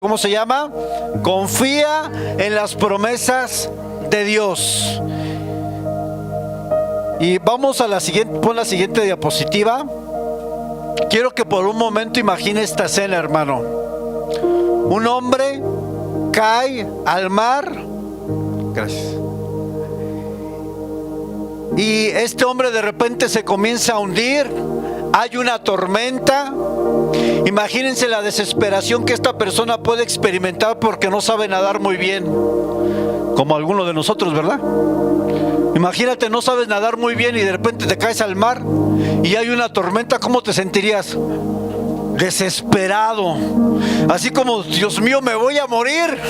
¿Cómo se llama? Confía en las promesas de Dios. Y vamos a la siguiente, pon la siguiente diapositiva. Quiero que por un momento imagine esta escena, hermano. Un hombre cae al mar. Gracias. Y este hombre de repente se comienza a hundir. Hay una tormenta. Imagínense la desesperación que esta persona puede experimentar porque no sabe nadar muy bien, como alguno de nosotros, ¿verdad? Imagínate, no sabes nadar muy bien y de repente te caes al mar y hay una tormenta. ¿Cómo te sentirías? Desesperado, así como, Dios mío, me voy a morir.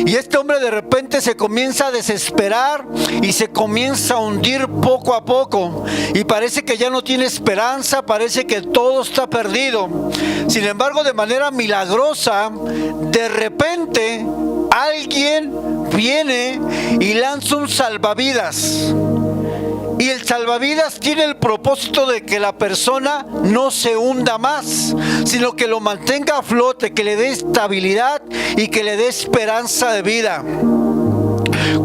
Y este hombre de repente se comienza a desesperar y se comienza a hundir poco a poco, y parece que ya no tiene esperanza, parece que todo está perdido. Sin embargo, de manera milagrosa, de repente alguien viene y lanza un salvavidas. Y el salvavidas tiene el propósito de que la persona no se hunda más, sino que lo mantenga a flote, que le dé estabilidad y que le dé esperanza de vida.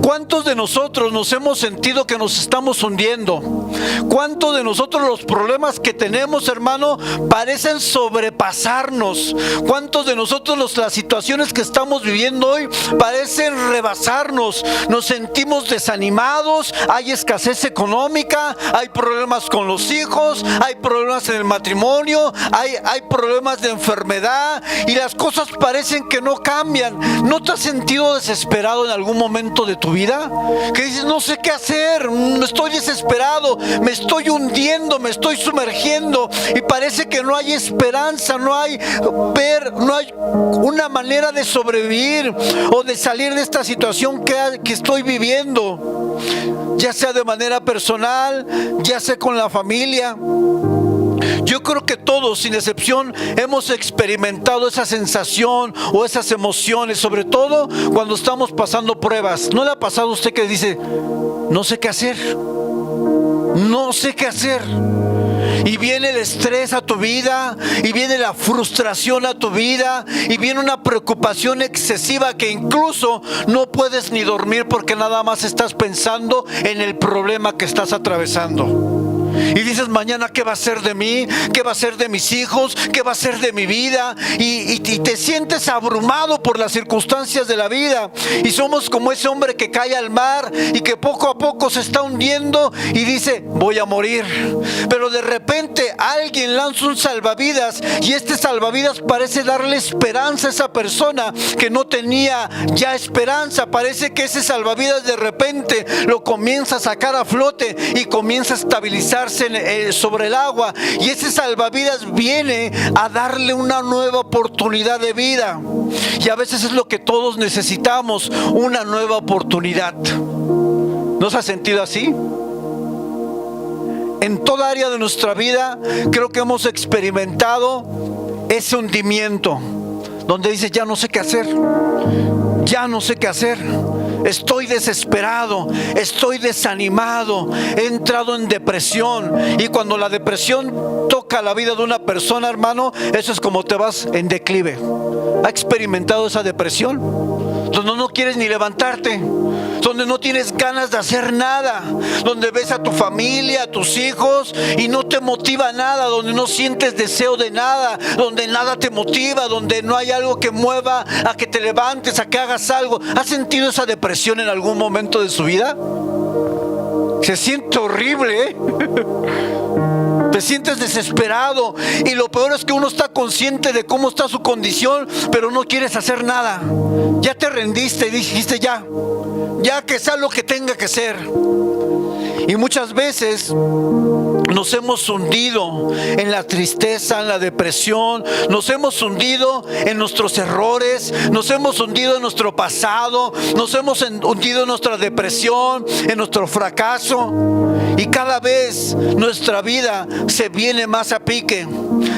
¿Cuántos de nosotros nos hemos sentido que nos estamos hundiendo? ¿Cuántos de nosotros los problemas que tenemos, hermano, parecen sobrepasarnos? ¿Cuántos de nosotros las situaciones que estamos viviendo hoy parecen rebasarnos? Nos sentimos desanimados, hay escasez económica, hay problemas con los hijos, hay problemas en el matrimonio, hay problemas de enfermedad y las cosas parecen que no cambian. ¿No te has sentido desesperado en algún momento de tu vida? Que dices, no sé qué hacer, estoy desesperado, me estoy hundiendo, me estoy sumergiendo y parece que no hay esperanza, no hay una manera de sobrevivir o de salir de esta situación que estoy viviendo, ya sea de manera personal, ya sea con la familia. Yo creo que todos, sin excepción, hemos experimentado esa sensación o esas emociones, sobre todo cuando estamos pasando pruebas. ¿No le ha pasado a usted que dice, no sé qué hacer? No sé qué hacer. Y viene el estrés a tu vida, y viene la frustración a tu vida, y viene una preocupación excesiva que incluso no puedes ni dormir porque nada más estás pensando en el problema que estás atravesando. Y dices, mañana ¿qué va a ser de mí? ¿Qué va a ser de mis hijos? ¿Qué va a ser de mi vida? Y te sientes abrumado por las circunstancias de la vida. Y somos como ese hombre que cae al mar y que poco a poco se está hundiendo y dice, voy a morir. Pero de repente alguien lanza un salvavidas y este salvavidas parece darle esperanza a esa persona que no tenía ya esperanza. Parece que ese salvavidas de repente lo comienza a sacar a flote y comienza a estabilizar sobre el agua, y ese salvavidas viene a darle una nueva oportunidad de vida. Y a veces es lo que todos necesitamos, una nueva oportunidad. ¿No se ha sentido así? En toda área de nuestra vida creo que hemos experimentado ese hundimiento donde dices, ya no sé qué hacer, ya no sé qué hacer. Estoy desesperado, estoy desanimado, he entrado en depresión. Y cuando la depresión toca la vida de una persona, hermano, eso es como te vas en declive. ¿Ha experimentado esa depresión? Donde no quieres ni levantarte, donde no tienes ganas de hacer nada, donde ves a tu familia, a tus hijos y no te motiva nada, donde no sientes deseo de nada, donde nada te motiva, donde no hay algo que mueva a que te levantes, a que hagas algo. ¿Has sentido esa depresión en algún momento de su vida? Se siente horrible, ¿eh? Te sientes desesperado y lo peor es que uno está consciente de cómo está su condición, pero no quieres hacer nada. Ya te rendiste y dijiste ya que sea lo que tenga que ser. Y muchas veces nos hemos hundido en la tristeza, en la depresión, nos hemos hundido en nuestros errores, nos hemos hundido en nuestro pasado, nos hemos hundido en nuestra depresión, en nuestro fracaso. Y cada vez nuestra vida se viene más a pique.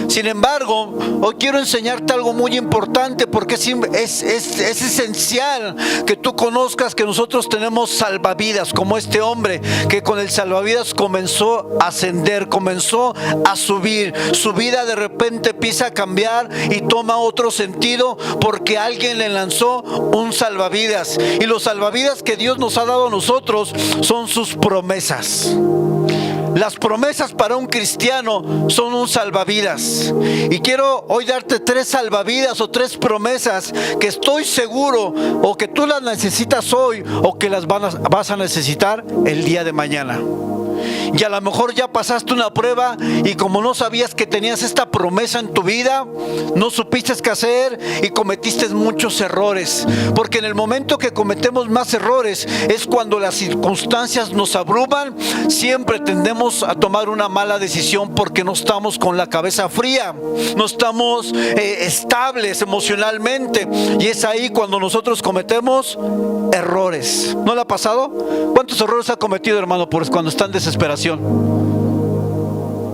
Sin embargo, hoy quiero enseñarte algo muy importante, porque es esencial que tú conozcas que nosotros tenemos salvavidas, como este hombre que con el salvavidas comenzó a ascender, comenzó a subir. Su vida de repente empieza a cambiar y toma otro sentido porque alguien le lanzó un salvavidas. Y los salvavidas que Dios nos ha dado a nosotros son sus promesas. Las promesas para un cristiano son un salvavidas. Y quiero hoy darte 3 salvavidas o 3 promesas que estoy seguro o que tú las necesitas hoy o que las vas a necesitar el día de mañana. Y a lo mejor ya pasaste una prueba y como no sabías que tenías esta promesa en tu vida, no supiste qué hacer y cometiste muchos errores. Porque en el momento que cometemos más errores es cuando las circunstancias nos abruman. Siempre tendemos a tomar una mala decisión porque no estamos con la cabeza fría, no estamos estables emocionalmente, y es ahí cuando nosotros cometemos errores. ¿No le ha pasado? ¿Cuántos errores ha cometido, hermano, por cuando está en desesperación?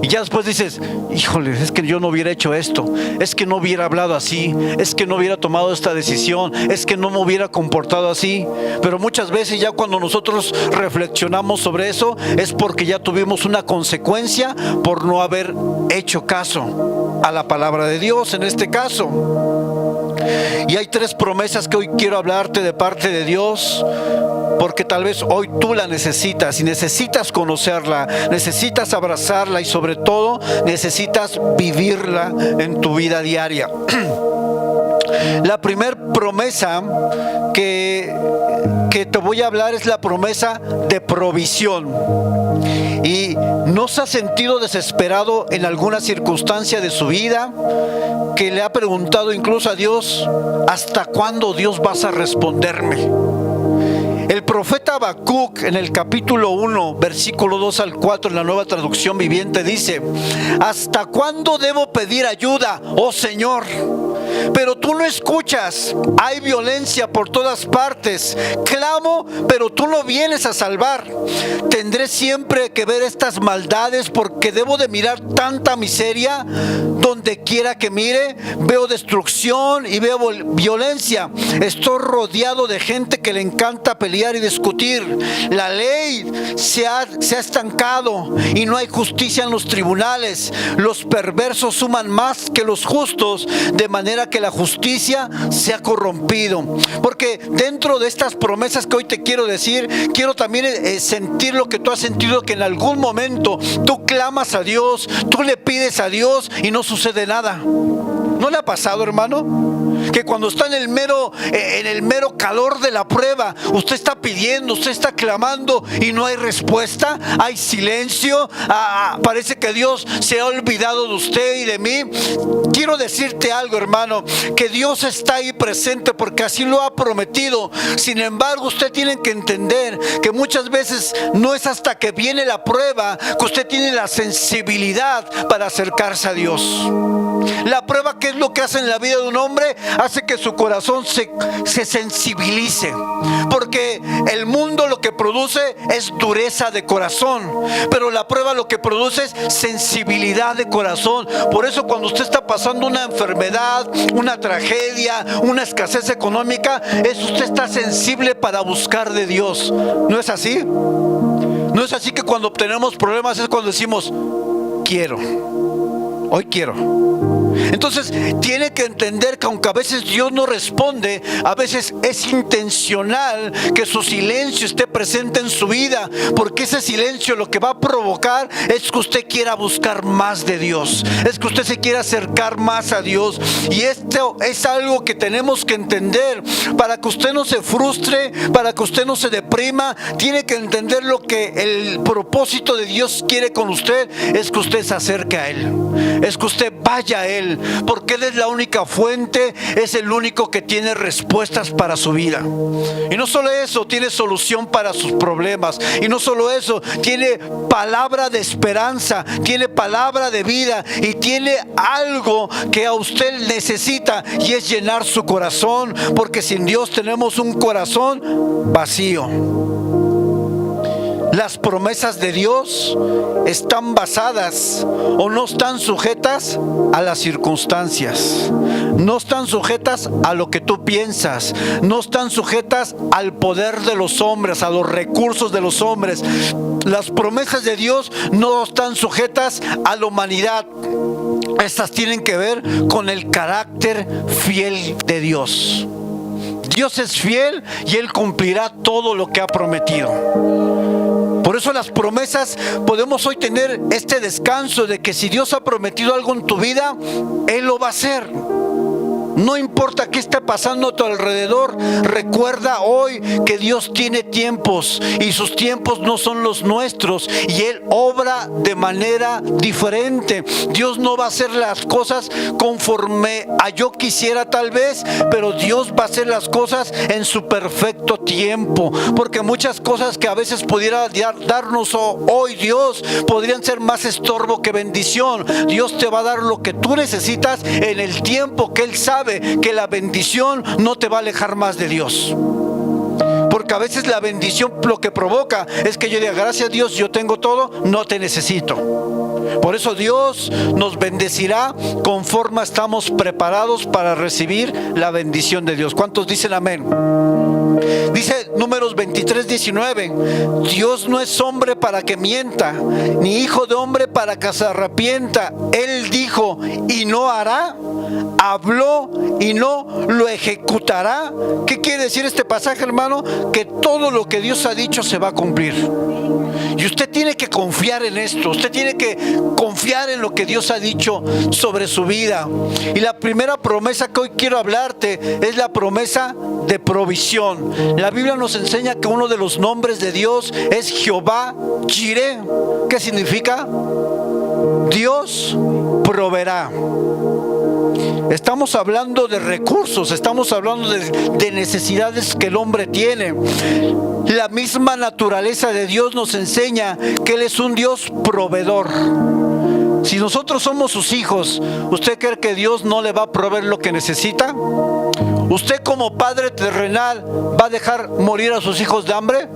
Y ya después dices, híjole, es que yo no hubiera hecho esto, es que no hubiera hablado así, es que no hubiera tomado esta decisión, es que no me hubiera comportado así. Pero muchas veces ya cuando nosotros reflexionamos sobre eso es porque ya tuvimos una consecuencia por no haber hecho caso a la palabra de Dios en este caso. Y hay 3 promesas que hoy quiero hablarte de parte de Dios, porque tal vez hoy tú la necesitas y necesitas conocerla, necesitas abrazarla y sobre todo necesitas vivirla en tu vida diaria. La primera promesa que te voy a hablar es la promesa de provisión. Y ¿no se ha sentido desesperado en alguna circunstancia de su vida que le ha preguntado incluso a Dios, ¿hasta cuándo, Dios, vas a responderme? El profeta Habacuc en el capítulo 1, versículo 2 al 4 en la Nueva Traducción Viviente dice: ¿hasta cuándo debo pedir ayuda, oh Señor? Pero tú no escuchas. Hay violencia por todas partes. Clamo, pero tú no vienes a salvar. Tendré siempre que ver estas maldades porque debo de mirar tanta miseria. Donde quiera que mire, veo destrucción y veo violencia. Estoy rodeado de gente que le encanta pelear y discutir. La ley se ha estancado y no hay justicia en los tribunales. Los perversos suman más que los justos, de manera que la justicia se ha corrompido. Porque dentro de estas promesas que hoy te quiero decir, quiero también sentir lo que tú has sentido, que en algún momento tú clamas a Dios, tú le pides a Dios y no sucede nada. ¿No le ha pasado, hermano? Que cuando está en el mero calor de la prueba, usted está pidiendo, usted está clamando y no hay respuesta, hay silencio, parece que Dios se ha olvidado de usted y de mí. Quiero decirte algo, hermano, que Dios está ahí presente porque así lo ha prometido. Sin embargo, usted tiene que entender que muchas veces no es hasta que viene la prueba que usted tiene la sensibilidad para acercarse a Dios. La prueba, ¿qué es lo que hace en la vida de un hombre? Hace que su corazón se sensibilice. Porque el mundo lo que produce es dureza de corazón, pero la prueba lo que produce es sensibilidad de corazón. Por eso cuando usted está pasando una enfermedad, una tragedia, una escasez económica, usted está sensible para buscar de Dios. ¿No es así? No es así que cuando obtenemos problemas es cuando decimos, quiero, hoy quiero. Entonces tiene que entender que aunque a veces Dios no responde, a veces es intencional que su silencio esté presente en su vida, porque ese silencio lo que va a provocar es que usted quiera buscar más de Dios, es que usted se quiera acercar más a Dios. Y esto es algo que tenemos que entender para que usted no se frustre, para que usted no se deprima. Tiene que entender lo que el propósito de Dios quiere con usted, es que usted se acerque a Él, es que usted vaya a Él, porque Él es la única fuente, es el único que tiene respuestas para su vida. Y no solo eso, tiene solución para sus problemas. Y no solo eso, tiene palabra de esperanza, tiene palabra de vida y tiene algo que a usted necesita, y es llenar su corazón, porque sin Dios tenemos un corazón vacío. las promesas de Dios están basadas o no están sujetas a las circunstancias, no están sujetas a lo que tú piensas, no están sujetas al poder de los hombres, a los recursos de los hombres. Las promesas de Dios no están sujetas a la humanidad. Estas tienen que ver con el carácter fiel de Dios. Dios es fiel y Él cumplirá todo lo que ha prometido. Por eso las promesas, podemos hoy tener este descanso de que si Dios ha prometido algo en tu vida, Él lo va a hacer. No importa qué esté pasando a tu alrededor, recuerda hoy que Dios tiene tiempos y sus tiempos no son los nuestros y Él obra de manera diferente. Dios no va a hacer las cosas conforme a yo quisiera tal vez, pero Dios va a hacer las cosas en su perfecto tiempo, porque muchas cosas que a veces pudiera darnos hoy Dios podrían ser más estorbo que bendición. Dios te va a dar lo que tú necesitas en el tiempo que Él sabe que la bendición no te va a alejar más de Dios. Porque a veces la bendición lo que provoca es que yo diga, gracias a Dios, yo tengo todo, no te necesito. Por eso Dios nos bendecirá conforme estamos preparados para recibir la bendición de Dios. ¿Cuántos dicen amén? Dice Números 23:19, Dios no es hombre para que mienta, ni hijo de hombre para que se arrepienta. Él dijo y no hará, habló y no lo ejecutará. ¿Qué quiere decir este pasaje, hermano? Que todo lo que Dios ha dicho se va a cumplir. Y usted tiene que confiar en esto. Usted tiene que confiar en lo que Dios ha dicho sobre su vida. Y la primera promesa que hoy quiero hablarte es la promesa de provisión. La Biblia nos enseña que uno de los nombres de Dios es Jehová Jireh. ¿Qué significa? Dios proveerá. Estamos hablando de recursos, estamos hablando de necesidades que el hombre tiene. La misma naturaleza de Dios nos enseña que Él es un Dios proveedor. Si nosotros somos sus hijos, ¿usted cree que Dios no le va a proveer lo que necesita? ¿Usted como padre terrenal va a dejar morir a sus hijos de hambre?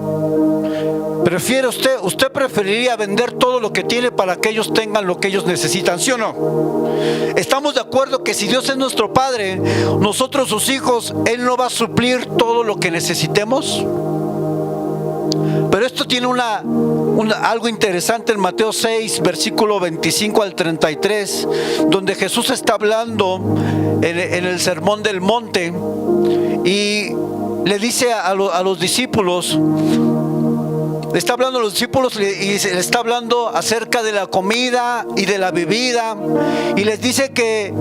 ¿Prefiere usted preferiría vender todo lo que tiene para que ellos tengan lo que ellos necesitan, ¿sí o no? ¿Estamos de acuerdo que si Dios es nuestro Padre, nosotros sus hijos, Él no va a suplir todo lo que necesitemos? Pero esto tiene algo interesante en Mateo 6, versículo 25 al 33, donde Jesús está hablando en el Sermón del Monte y le dice a los discípulos, le está hablando a los discípulos y le está hablando acerca de la comida y de la bebida, y les dice que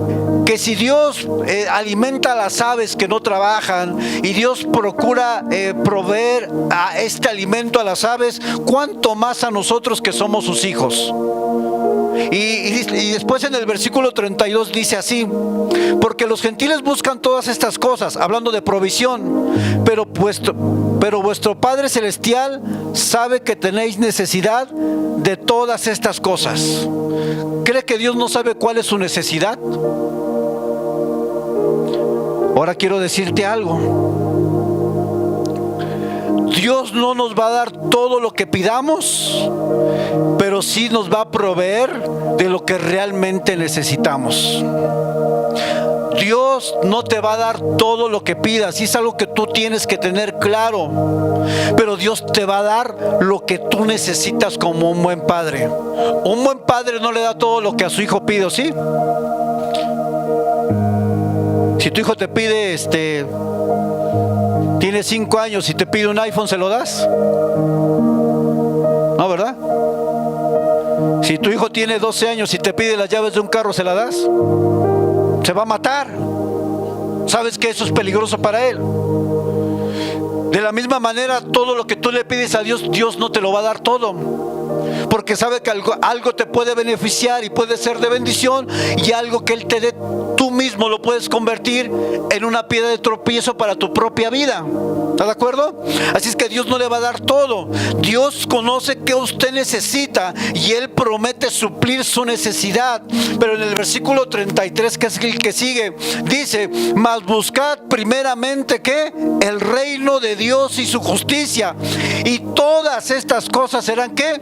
si Dios alimenta a las aves que no trabajan y Dios procura proveer a este alimento a las aves, ¿cuánto más a nosotros que somos sus hijos? Y después en el versículo 32 dice así: porque los gentiles buscan todas estas cosas, hablando de provisión, pero vuestro Padre Celestial sabe que tenéis necesidad de todas estas cosas. ¿Cree que Dios no sabe cuál es su necesidad? Ahora quiero decirte algo. Dios no nos va a dar todo lo que pidamos, pero sí nos va a proveer de lo que realmente necesitamos. Dios no te va a dar todo lo que pidas, y es algo que tú tienes que tener claro. Pero Dios te va a dar lo que tú necesitas como un buen padre. Un buen padre no le da todo lo que a su hijo pide, ¿sí? Si tu hijo te pide, tiene 5 años y te pide un iPhone, ¿se lo das? No, ¿verdad? Si tu hijo tiene 12 años y te pide las llaves de un carro, ¿se las das? Se va a matar. Sabes que eso es peligroso para él. De la misma manera, todo lo que tú le pides a Dios, Dios no te lo va a dar todo, porque sabe que algo te puede beneficiar y puede ser de bendición, y algo que Él te dé, tú mismo lo puedes convertir en una piedra de tropiezo para tu propia vida. ¿Está de acuerdo? Así es que Dios no le va a dar todo. Dios conoce qué usted necesita y Él promete suplir su necesidad. Pero en el versículo 33, que es el que sigue, dice: mas buscad primeramente ¿qué? El reino de Dios y su justicia, y todas estas cosas serán ¿qué?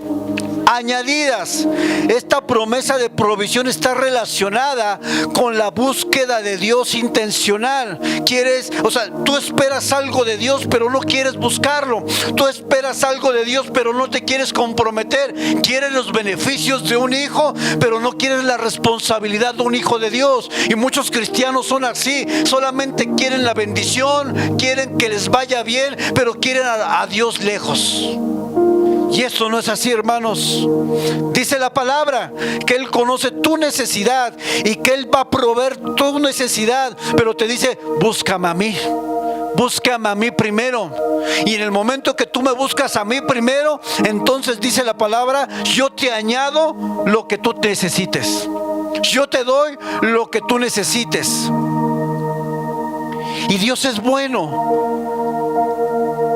Añadidas. Esta promesa de provisión está relacionada con la búsqueda de Dios intencional. Tú esperas algo de Dios, pero no quieres buscarlo. Tú esperas algo de Dios, pero no te quieres comprometer. Quieres los beneficios de un hijo, pero no quieres la responsabilidad de un hijo de Dios. Y muchos cristianos son así. Solamente quieren la bendición, quieren que les vaya bien, pero quieren a Dios lejos. Y eso no es así, hermanos. Dice la palabra que Él conoce tu necesidad y que Él va a proveer tu necesidad, pero te dice, búscame a mí. Búscame a mí primero. Y en el momento que tú me buscas a mí primero, entonces dice la palabra, yo te añado lo que tú necesites. Yo te doy lo que tú necesites. Y Dios es bueno,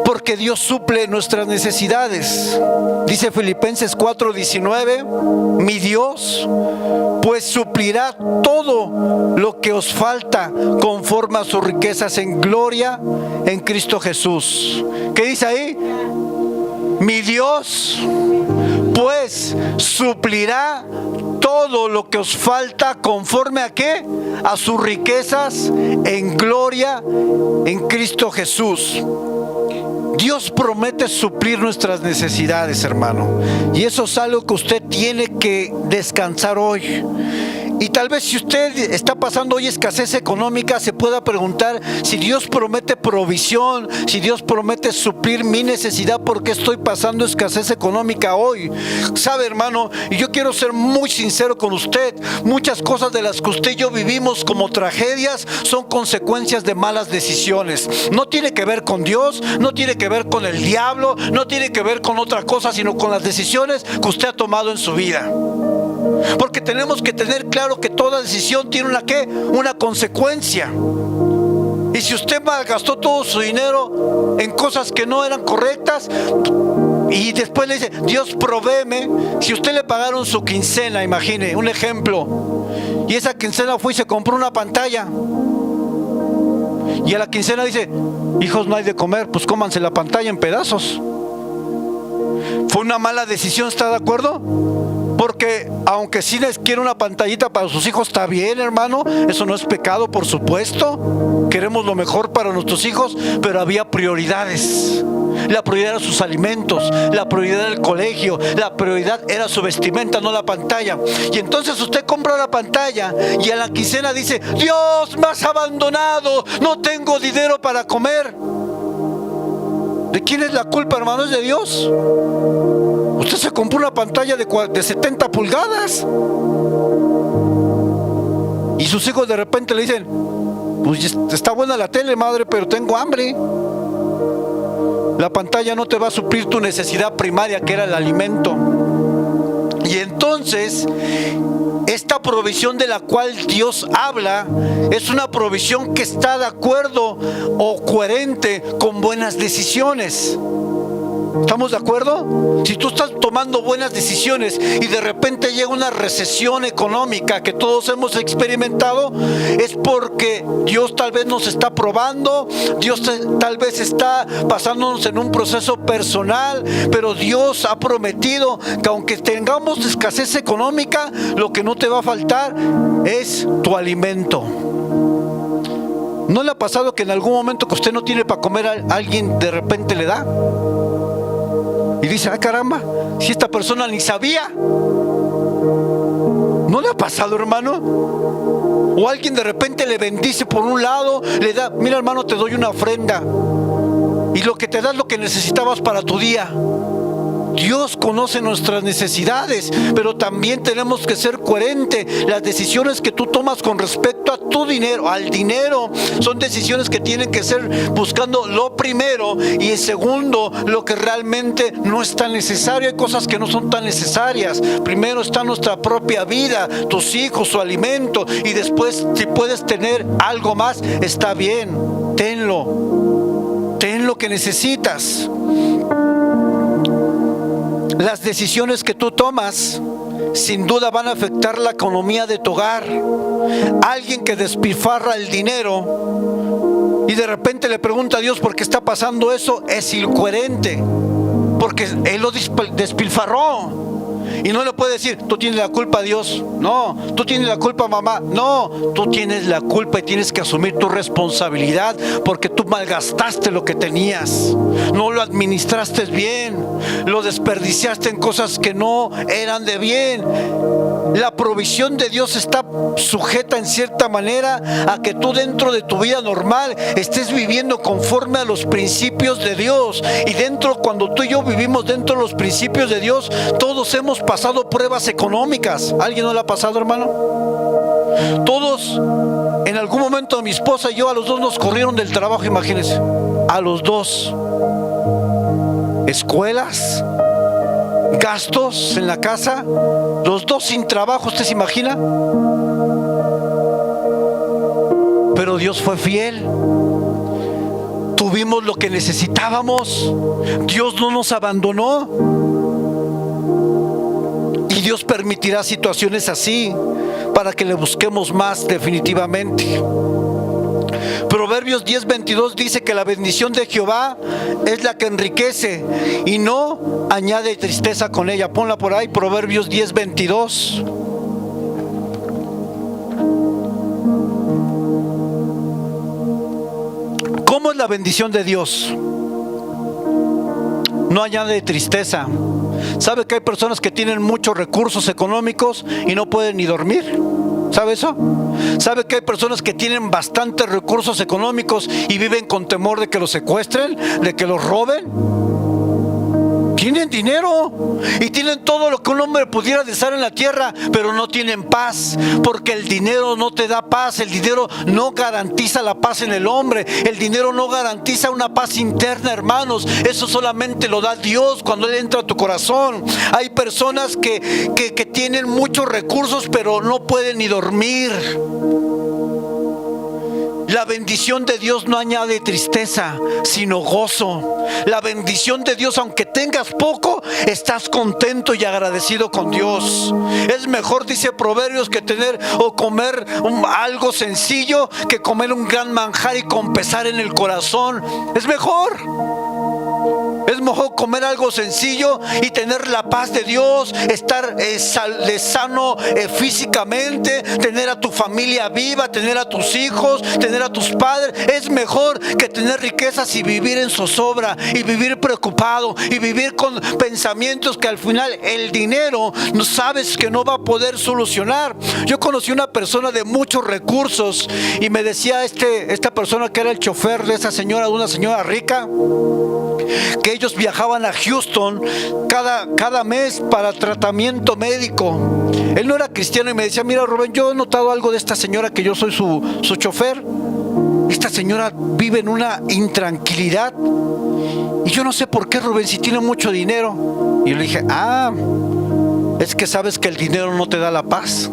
porque Dios suple nuestras necesidades. Dice Filipenses 4:19, mi Dios pues suplirá todo lo que os falta conforme a sus riquezas en gloria en Cristo Jesús. ¿Qué dice ahí? Mi Dios pues suplirá todo lo que os falta conforme a ¿qué? A sus riquezas en gloria en Cristo Jesús. Dios promete suplir nuestras necesidades, hermano. Y eso es algo que usted tiene que descansar hoy. Y tal vez si usted está pasando hoy escasez económica, se pueda preguntar si Dios promete provisión, si Dios promete suplir mi necesidad, ¿por qué estoy pasando escasez económica hoy? Sabe, hermano, y yo quiero ser muy sincero con usted, muchas cosas de las que usted y yo vivimos como tragedias son consecuencias de malas decisiones. No tiene que ver con Dios, no tiene que ver con el diablo, no tiene que ver con otra cosa, sino con las decisiones que usted ha tomado en su vida. Porque tenemos que tener claro que toda decisión tiene una consecuencia. Y si usted malgastó todo su dinero en cosas que no eran correctas y después le dice, Dios provéeme, si usted le pagaron su quincena, imagine, un ejemplo, y esa quincena fue y se compró una pantalla, y a la quincena dice, hijos, no hay de comer, pues cómanse la pantalla en pedazos. Fue una mala decisión, ¿está de acuerdo? Porque aunque sí les quiere una pantallita para sus hijos, está bien, hermano, eso no es pecado, por supuesto. Queremos lo mejor para nuestros hijos, pero había prioridades. La prioridad era sus alimentos, la prioridad era el colegio, la prioridad era su vestimenta, no la pantalla. Y entonces usted compra la pantalla y a la quincena dice, Dios, me has abandonado, no tengo dinero para comer. ¿De quién es la culpa, hermano? ¿Es de Dios? Usted se compró una pantalla de 70 pulgadas y sus hijos de repente le dicen, pues está buena la tele, madre, pero tengo hambre. La pantalla no te va a suplir tu necesidad primaria, que era el alimento. Y entonces, esta provisión de la cual Dios habla es una provisión que está de acuerdo o coherente con buenas decisiones. ¿Estamos de acuerdo? Si tú estás tomando buenas decisiones y de repente llega una recesión económica que todos hemos experimentado, es porque Dios tal vez nos está probando, Dios tal vez está pasándonos en un proceso personal, pero Dios ha prometido que aunque tengamos escasez económica, lo que no te va a faltar es tu alimento. ¿No le ha pasado que en algún momento que usted no tiene para comer, a alguien de repente le da? Y dice, ah, caramba, si esta persona ni sabía. ¿No le ha pasado, hermano? O alguien de repente le bendice por un lado, le da, mira, hermano, te doy una ofrenda. Y lo que te da es lo que necesitabas para tu día. Dios conoce nuestras necesidades, pero también tenemos que ser coherentes. Las decisiones que tú tomas con respecto a tu dinero, al dinero, son decisiones que tienen que ser buscando lo primero y en segundo, lo que realmente no es tan necesario. Hay cosas que no son tan necesarias. Primero está nuestra propia vida, tus hijos, su alimento, y después, si puedes tener algo más, está bien, tenlo. Ten lo que necesitas. Las decisiones que tú tomas sin duda van a afectar la economía de tu hogar. Alguien que despilfarra el dinero y de repente le pregunta a Dios por qué está pasando eso, es incoherente. porque Él lo despilfarró. Y no le puede decir, tú tienes la culpa, Dios. No, tú tienes la culpa, mamá. No, tú tienes la culpa y tienes que asumir tu responsabilidad, porque tú malgastaste lo que tenías. No lo administraste bien, lo desperdiciaste en cosas que no eran de bien. La provisión de Dios está sujeta en cierta manera a que tú dentro de tu vida normal estés viviendo conforme a los principios de Dios. Y dentro, cuando tú y yo vivimos dentro de los principios de Dios, todos hemos pasado pruebas económicas. ¿Alguien no la ha pasado, hermano? Todos, en algún momento mi esposa y yo, a los dos nos corrieron del trabajo, imagínense. A los dos. Escuelas, gastos en la casa, los dos sin trabajo, ¿usted se imagina? Pero Dios fue fiel. Tuvimos lo que necesitábamos. Dios no nos abandonó. Y Dios permitirá situaciones así para que le busquemos más definitivamente. Proverbios 10:22 dice que la bendición de Jehová es la que enriquece y no añade tristeza con ella. Ponla por ahí, Proverbios 10:22. ¿Cómo es la bendición de Dios? No añade tristeza. ¿Sabe que hay personas que tienen muchos recursos económicos y no pueden ni dormir? ¿Sabe eso? ¿Sabe que hay personas que tienen bastantes recursos económicos y viven con temor de que los secuestren, de que los roben? Tienen dinero y tienen todo lo que un hombre pudiera desear en la tierra, pero no tienen paz, porque el dinero no te da paz. El dinero no garantiza la paz en el hombre. El dinero no garantiza una paz interna, hermanos. Eso solamente lo da Dios cuando Él entra a tu corazón. Hay personas que tienen muchos recursos, pero no pueden ni dormir. La bendición de Dios no añade tristeza, sino gozo. La bendición de Dios, aunque tengas poco, estás contento y agradecido con Dios. Es mejor, dice Proverbios, que tener o comer algo sencillo que comer un gran manjar y con pesar en el corazón. Es mejor. Es mejor comer algo sencillo y tener la paz de Dios, estar sano físicamente, tener a tu familia viva, tener a tus hijos, tener a tus padres. Es mejor que tener riquezas y vivir en zozobra y vivir preocupado y vivir con pensamientos que al final el dinero no sabes que no va a poder solucionar. Yo conocí una persona de muchos recursos y me decía esta persona que era el chofer de esa señora, de una señora rica, que ellos viajaban a Houston cada mes para tratamiento médico. Él no era cristiano y me decía, mira, Rubén, yo he notado algo de esta señora, que yo soy su chofer. Esta señora vive en una intranquilidad y yo no sé por qué, Rubén, si tiene mucho dinero. Y yo le dije, es que sabes que el dinero no te da la paz.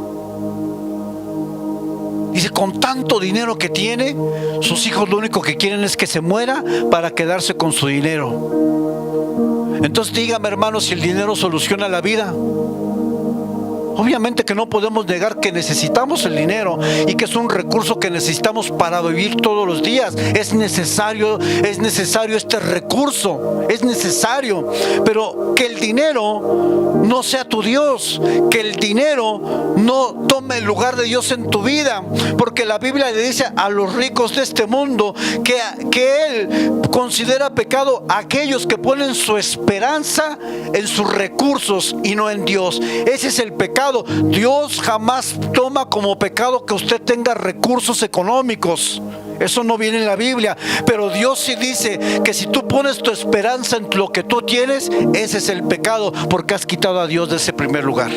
Dice, con tanto dinero que tiene, sus hijos lo único que quieren es que se muera para quedarse con su dinero. Entonces dígame, hermano, si el dinero soluciona la vida. Obviamente que no podemos negar que necesitamos el dinero y que es un recurso que necesitamos para vivir todos los días. Es necesario este recurso, es necesario. Pero que el dinero no sea tu Dios, que el dinero no tome el lugar de Dios en tu vida, porque la Biblia le dice a los ricos de este mundo que Él considera pecado a aquellos que ponen su esperanza en sus recursos y no en Dios. Ese es el pecado. Dios jamás toma como pecado que usted tenga recursos económicos. Eso no viene en la Biblia. Pero Dios sí dice que si tú pones tu esperanza en lo que tú tienes, ese es el pecado, porque has quitado a Dios de ese primer lugar.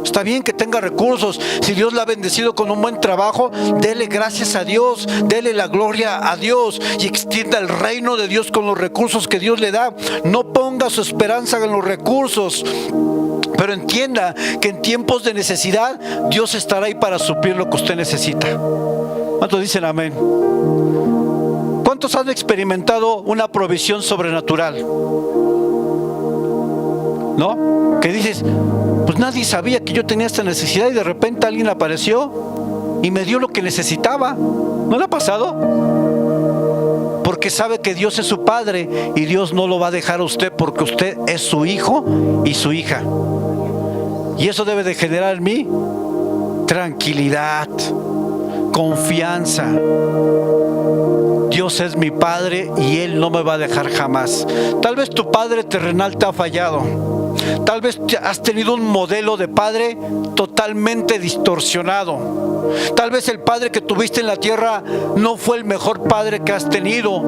Está bien que tenga recursos. Si Dios la ha bendecido con un buen trabajo, dele gracias a Dios, dele la gloria a Dios y extienda el reino de Dios con los recursos que Dios le da. No ponga su esperanza en los recursos, pero entienda que en tiempos de necesidad Dios estará ahí para suplir lo que usted necesita. ¿Cuántos dicen amén? ¿Cuántos han experimentado una provisión sobrenatural? ¿No? Que dices, pues nadie sabía que yo tenía esta necesidad y de repente alguien apareció y me dio lo que necesitaba. ¿No le ha pasado? Porque porque sabe que Dios es su Padre y Dios no lo va a dejar a usted porque usted es su hijo y su hija. Y eso debe de generar en mí tranquilidad, confianza. Dios es mi Padre y Él no me va a dejar jamás. Tal vez tu padre terrenal te ha fallado. Tal vez has tenido un modelo de padre totalmente distorsionado. Tal vez el padre que tuviste en la tierra no fue el mejor padre que has tenido.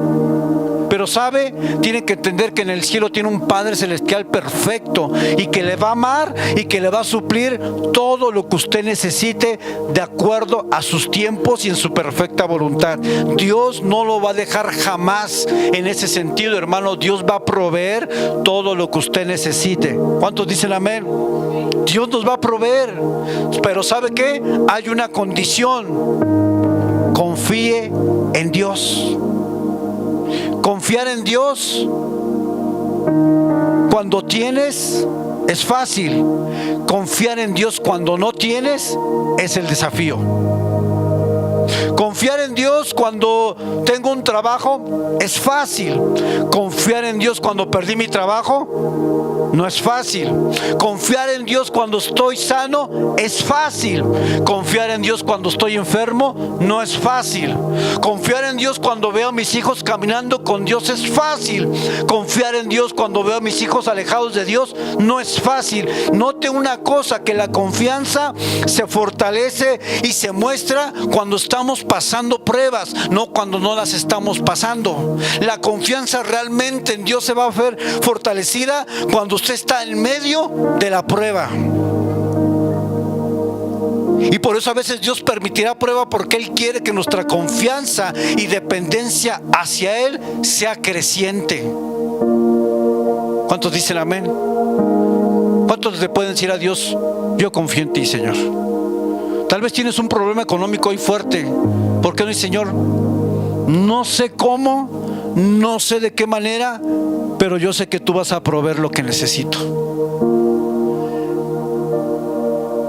Pero sabe, tiene que entender que en el cielo tiene un Padre Celestial perfecto y que le va a amar y que le va a suplir todo lo que usted necesite de acuerdo a sus tiempos y en su perfecta voluntad. Dios no lo va a dejar jamás en ese sentido, hermano. Dios va a proveer todo lo que usted necesite. ¿Cuántos dicen amén? Dios nos va a proveer. Pero ¿sabe qué? Hay una condición. Confíe en Dios. Confiar en Dios cuando tienes es fácil. Confiar en Dios cuando no tienes es el desafío. Confiar en Dios cuando tengo un trabajo es fácil. Confiar en Dios cuando perdí mi trabajo no es fácil. Confiar en Dios cuando estoy sano es fácil. Confiar en Dios cuando estoy enfermo no es fácil. Confiar en Dios cuando veo a mis hijos caminando con Dios es fácil. Confiar en Dios cuando veo a mis hijos alejados de Dios no es fácil. Note una cosa, que la confianza se fortalece y se muestra cuando estamos pasando pruebas, no cuando no las estamos pasando. La confianza realmente en Dios se va a ver fortalecida cuando usted está en medio de la prueba. Y por eso a veces Dios permitirá prueba, porque Él quiere que nuestra confianza y dependencia hacia Él sea creciente. ¿Cuántos dicen amén? ¿Cuántos le pueden decir a Dios: yo confío en ti, Señor? Tal vez tienes un problema económico hoy fuerte. ¿Por qué no dices: Señor, no sé cómo, no sé de qué manera, pero yo sé que tú vas a proveer lo que necesito?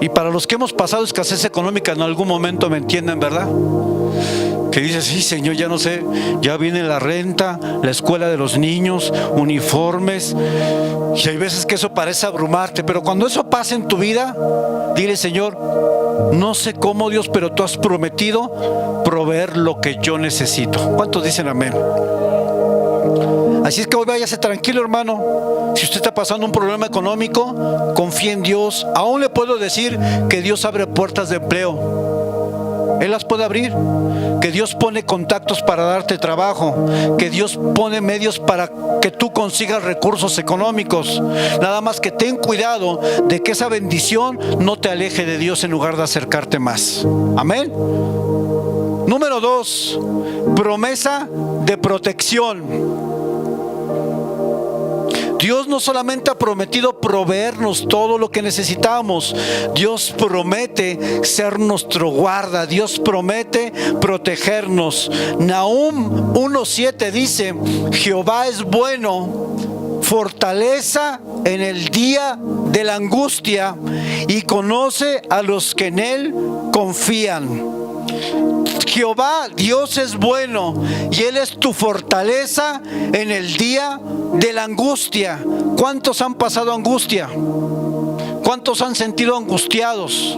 Y para los que hemos pasado escasez económica en algún momento, me entienden, ¿verdad? Que dices: sí, Señor, ya no sé, ya viene la renta, la escuela de los niños, uniformes. Y hay veces que eso parece abrumarte, pero cuando eso pasa en tu vida, dile: Señor, no sé cómo, Dios, pero tú has prometido proveer lo que yo necesito. ¿Cuántos dicen amén? Así es que hoy váyase tranquilo, hermano. Si usted está pasando un problema económico, confíe en Dios. Aún le puedo decir que Dios abre puertas de empleo. Él las puede abrir. Que Dios pone contactos para darte trabajo. Que Dios pone medios para que tú consigas recursos económicos. Nada más que ten cuidado de que esa bendición no te aleje de Dios en lugar de acercarte más. Amén. Número 2, promesa de protección. Dios no solamente ha prometido proveernos todo lo que necesitamos, Dios promete ser nuestro guarda, Dios promete protegernos. Nahum 1:7 dice: Jehová es bueno, fortaleza en el día de la angustia, y conoce a los que en Él confían. Jehová, Dios es bueno y Él es tu fortaleza en el día de la angustia. ¿Cuántos han pasado angustia? ¿Cuántos han sentido angustiados?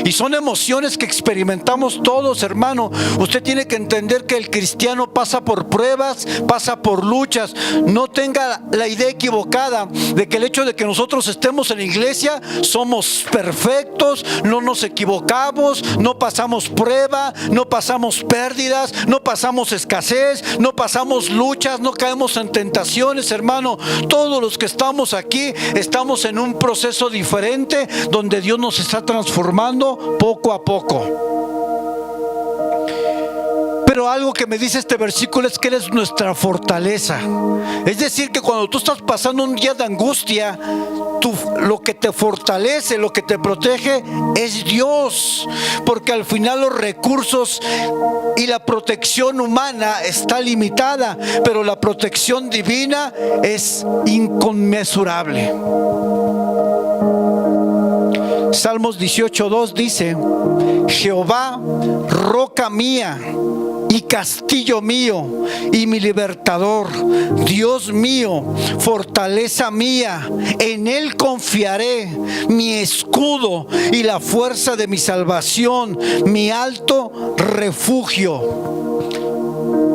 Y son emociones que experimentamos todos, hermano. Usted tiene que entender que el cristiano pasa por pruebas, pasa por luchas. No tenga la idea equivocada de que el hecho de que nosotros estemos en la iglesia somos perfectos, no nos equivocamos, no pasamos prueba, no pasamos pérdidas, no pasamos escasez, no pasamos luchas, no caemos en tentaciones, hermano. Todos los que estamos aquí estamos en un proceso diferente donde Dios nos está transformando poco a poco. Pero algo que me dice este versículo es que Él es nuestra fortaleza. Es decir, que cuando tú estás pasando un día de angustia, lo que te fortalece, lo que te protege es Dios. Porque al final los recursos y la protección humana está limitada, pero la protección divina es inconmensurable. Salmos 18:2 dice: Jehová, roca mía y castillo mío y mi libertador, Dios mío, fortaleza mía, en Él confiaré, mi escudo y la fuerza de mi salvación, mi alto refugio.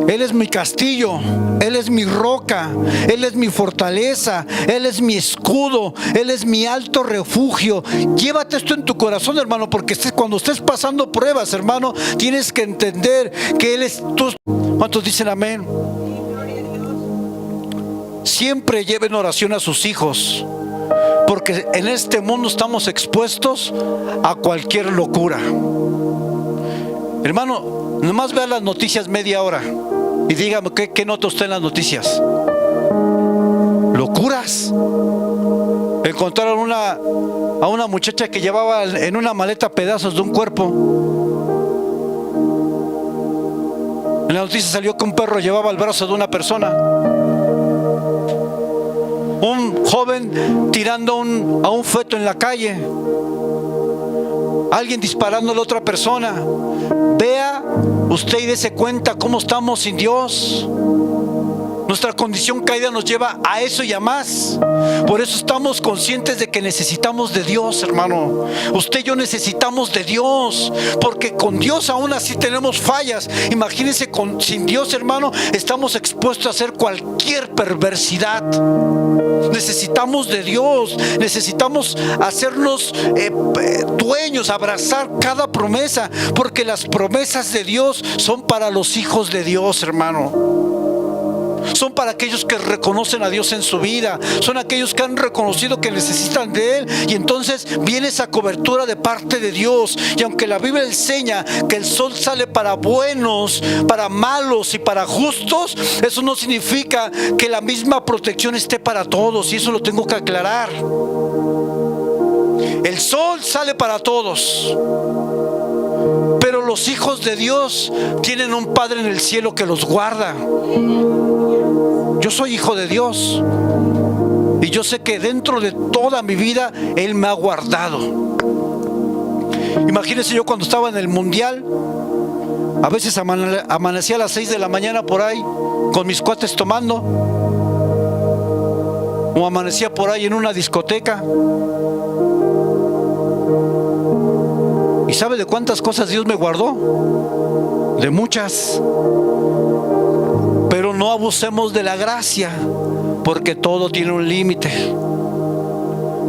Él es mi castillo, Él es mi roca, Él es mi fortaleza, Él es mi escudo, Él es mi alto refugio. Llévate esto en tu corazón, hermano, porque cuando estés pasando pruebas, hermano, tienes que entender que Él es tu... ¿Cuántos dicen amén? Siempre lleven oración a sus hijos, porque en este mundo estamos expuestos a cualquier locura. Hermano, nomás vea las noticias media hora y dígame qué nota usted en las noticias. Locuras. Encontraron a una muchacha que llevaba en una maleta pedazos de un cuerpo. En la noticia salió que un perro llevaba el brazo de una persona. Un joven tirando a un feto en la calle. Alguien disparándole a otra persona. Vea usted y dése cuenta cómo estamos sin Dios. Nuestra condición caída nos lleva a eso y a más. Por eso estamos conscientes de que necesitamos de Dios, hermano. Usted y yo necesitamos de Dios, porque con Dios aún así tenemos fallas. Imagínense, sin Dios, hermano, estamos expuestos a hacer cualquier perversidad. Necesitamos de Dios, necesitamos hacernos dueños, abrazar cada promesa, porque las promesas de Dios son para los hijos de Dios, hermano. Son para aquellos que reconocen a Dios en su vida. Son aquellos que han reconocido que necesitan de Él. Y entonces viene esa cobertura de parte de Dios. Y aunque la Biblia enseña que el sol sale para buenos, para malos y para justos, eso no significa que la misma protección esté para todos. Y eso lo tengo que aclarar. El sol sale para todos, pero los hijos de Dios tienen un Padre en el cielo que los guarda. Yo soy hijo de Dios y yo sé que dentro de toda mi vida Él me ha guardado. Imagínense, yo cuando estaba en el mundial, a veces amanecía a las 6 de la mañana por ahí con mis cuates tomando, o amanecía por ahí en una discoteca. ¿Y sabe de cuántas cosas Dios me guardó? De muchas. Pero no abusemos de la gracia, porque todo tiene un límite.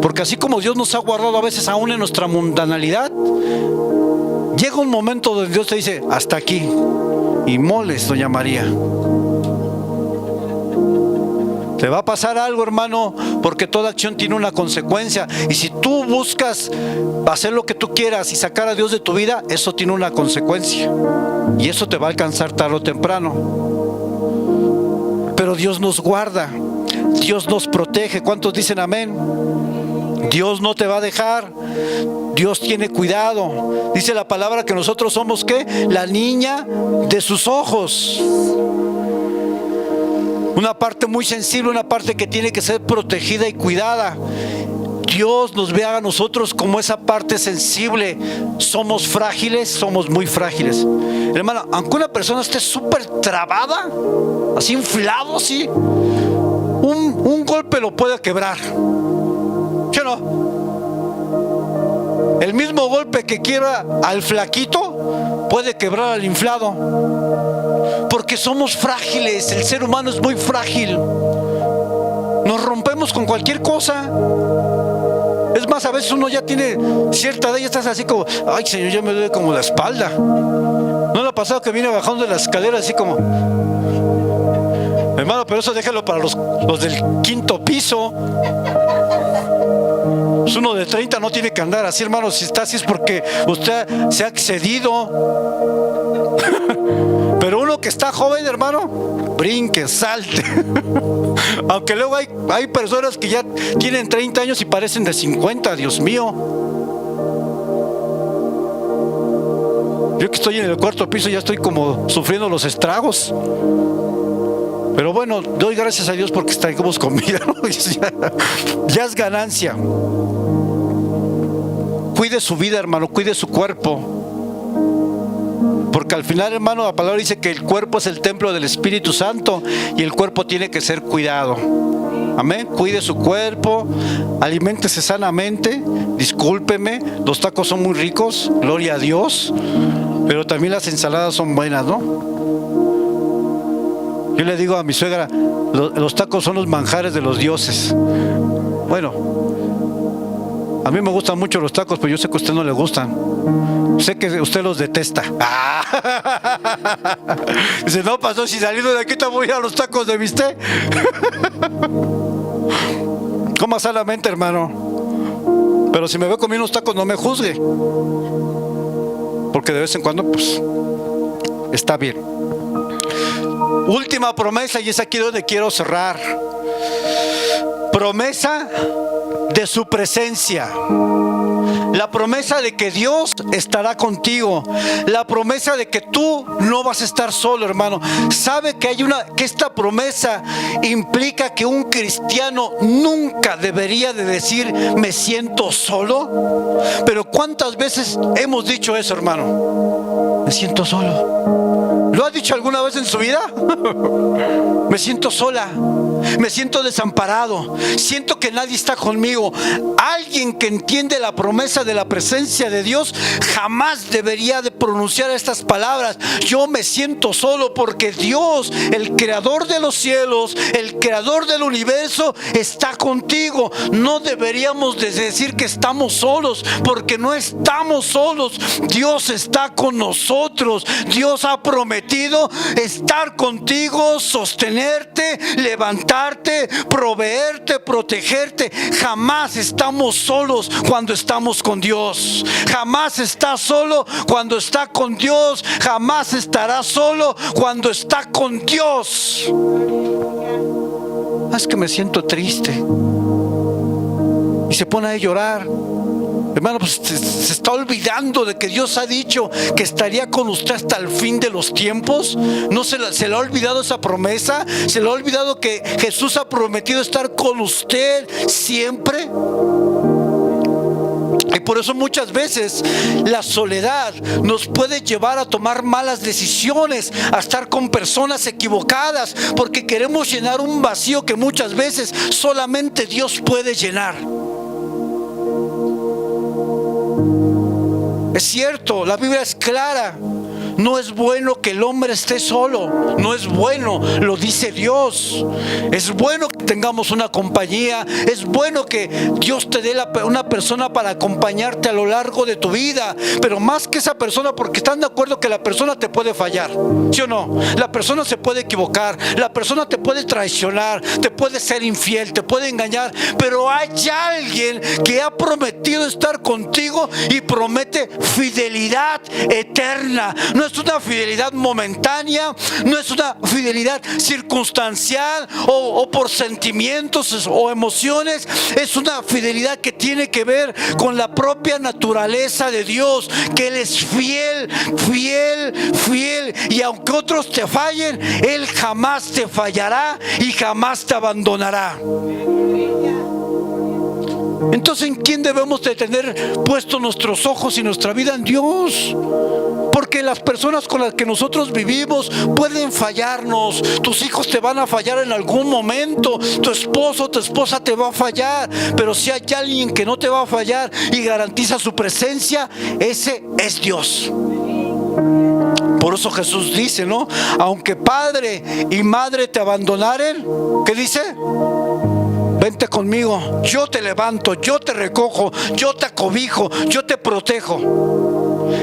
Porque así como Dios nos ha guardado a veces aún en nuestra mundanalidad, llega un momento donde Dios te dice, hasta aquí. Y moles, doña María. Te va a pasar algo, hermano, porque toda acción tiene una consecuencia. Y si tú buscas hacer lo que tú quieras y sacar a Dios de tu vida, eso tiene una consecuencia. Y eso te va a alcanzar tarde o temprano. Pero Dios nos guarda, Dios nos protege. ¿Cuántos dicen amén? Dios no te va a dejar. Dios tiene cuidado. Dice la palabra que nosotros somos, ¿qué? La niña de sus ojos. Una parte muy sensible, una parte que tiene que ser protegida y cuidada. Dios nos ve a nosotros como esa parte sensible. Somos frágiles, somos muy frágiles. Hermano, aunque una persona esté súper trabada, así inflado, así, un golpe lo puede quebrar. ¿Sí o no? El mismo golpe que quiebra al flaquito puede quebrar al inflado. Porque somos frágiles, el ser humano es muy frágil. Nos rompemos con cualquier cosa. Es más, a veces uno ya tiene cierta edad y estás así como, ay Señor, ya me duele como la espalda. ¿No le ha pasado que viene bajando de las escaleras así como? Hermano, pero eso déjalo para los del quinto piso. Pues uno de 30 no tiene que andar así, hermano. Si está así es porque usted se ha excedido. Pero uno que está joven, hermano, brinque, salte. Aunque luego hay personas que ya tienen 30 años y parecen de 50, Dios mío. Yo que estoy en el cuarto piso ya estoy como sufriendo los estragos. Pero bueno, doy gracias a Dios porque estamos con vida, ¿no? Ya es ganancia. Cuide su vida, hermano, cuide su cuerpo. Porque al final, hermano, la palabra dice que el cuerpo es el templo del Espíritu Santo y el cuerpo tiene que ser cuidado. Amén. Cuide su cuerpo, aliméntese sanamente. Discúlpeme, los tacos son muy ricos, gloria a Dios, pero también las ensaladas son buenas, ¿no? Yo le digo a mi suegra, los tacos son los manjares de los dioses. Bueno, a mí me gustan mucho los tacos, pero yo sé que a usted no le gustan. Sé que usted los detesta. Dice, no, pasó, si saliendo de aquí te voy a los tacos de bistec. Coma sanamente, hermano. Pero si me ve comiendo unos tacos, no me juzgue. Porque de vez en cuando, pues, está bien. Última promesa, y es aquí donde quiero cerrar. Promesa de su presencia. La promesa de que Dios estará contigo. La promesa de que tú no vas a estar solo, hermano. ¿Sabe que que esta promesa implica que un cristiano nunca debería de decir me siento solo? Pero ¿cuántas veces hemos dicho eso, hermano? Me siento solo. ¿Lo ha dicho alguna vez en su vida? Me siento sola. Me siento desamparado. Siento que nadie está conmigo. Alguien que entiende la promesa de la presencia de Dios jamás debería de pronunciar estas palabras. Yo me siento solo, porque Dios, el creador de los cielos, el creador del universo, está contigo. No deberíamos de decir que estamos solos, porque no estamos solos. Dios está con nosotros. Dios ha prometido estar contigo, sostenerte, levantarte, proveerte, protegerte. Jamás estamos solos cuando estamos con Dios. Jamás estás solo cuando está con Dios. Jamás estarás solo cuando está con Dios. Es que me siento triste. Y se pone a llorar. Hermano, pues se está olvidando de que Dios ha dicho que estaría con usted hasta el fin de los tiempos. ¿No se le ha olvidado esa promesa? ¿Se le ha olvidado que Jesús ha prometido estar con usted siempre? Y por eso muchas veces la soledad nos puede llevar a tomar malas decisiones, a estar con personas equivocadas, porque queremos llenar un vacío que muchas veces solamente Dios puede llenar. Es cierto, la Biblia es clara. No es bueno que el hombre esté solo. No es bueno, lo dice Dios. Es bueno que tengamos una compañía. Es bueno que Dios te dé una persona para acompañarte a lo largo de tu vida. Pero más que esa persona, porque están de acuerdo que la persona te puede fallar, ¿sí o no? La persona se puede equivocar. La persona te puede traicionar, te puede ser infiel, te puede engañar. Pero hay alguien que ha prometido estar contigo y promete fidelidad eterna. No es una fidelidad momentánea, no es una fidelidad circunstancial o por sentimientos o emociones. Es una fidelidad que tiene que ver con la propia naturaleza de Dios, que Él es fiel, fiel, fiel. Y aunque otros te fallen, Él jamás te fallará y jamás te abandonará. Entonces, ¿en quién debemos de tener puestos nuestros ojos y nuestra vida? En Dios. Porque las personas con las que nosotros vivimos pueden fallarnos. Tus hijos te van a fallar en algún momento. Tu esposo, tu esposa te va a fallar. Pero si hay alguien que no te va a fallar y garantiza su presencia, ese es Dios. Por eso Jesús dice, ¿no? Aunque padre y madre te abandonaren, ¿qué dice? Vente conmigo, yo te levanto, yo te recojo, yo te acobijo, yo te protejo.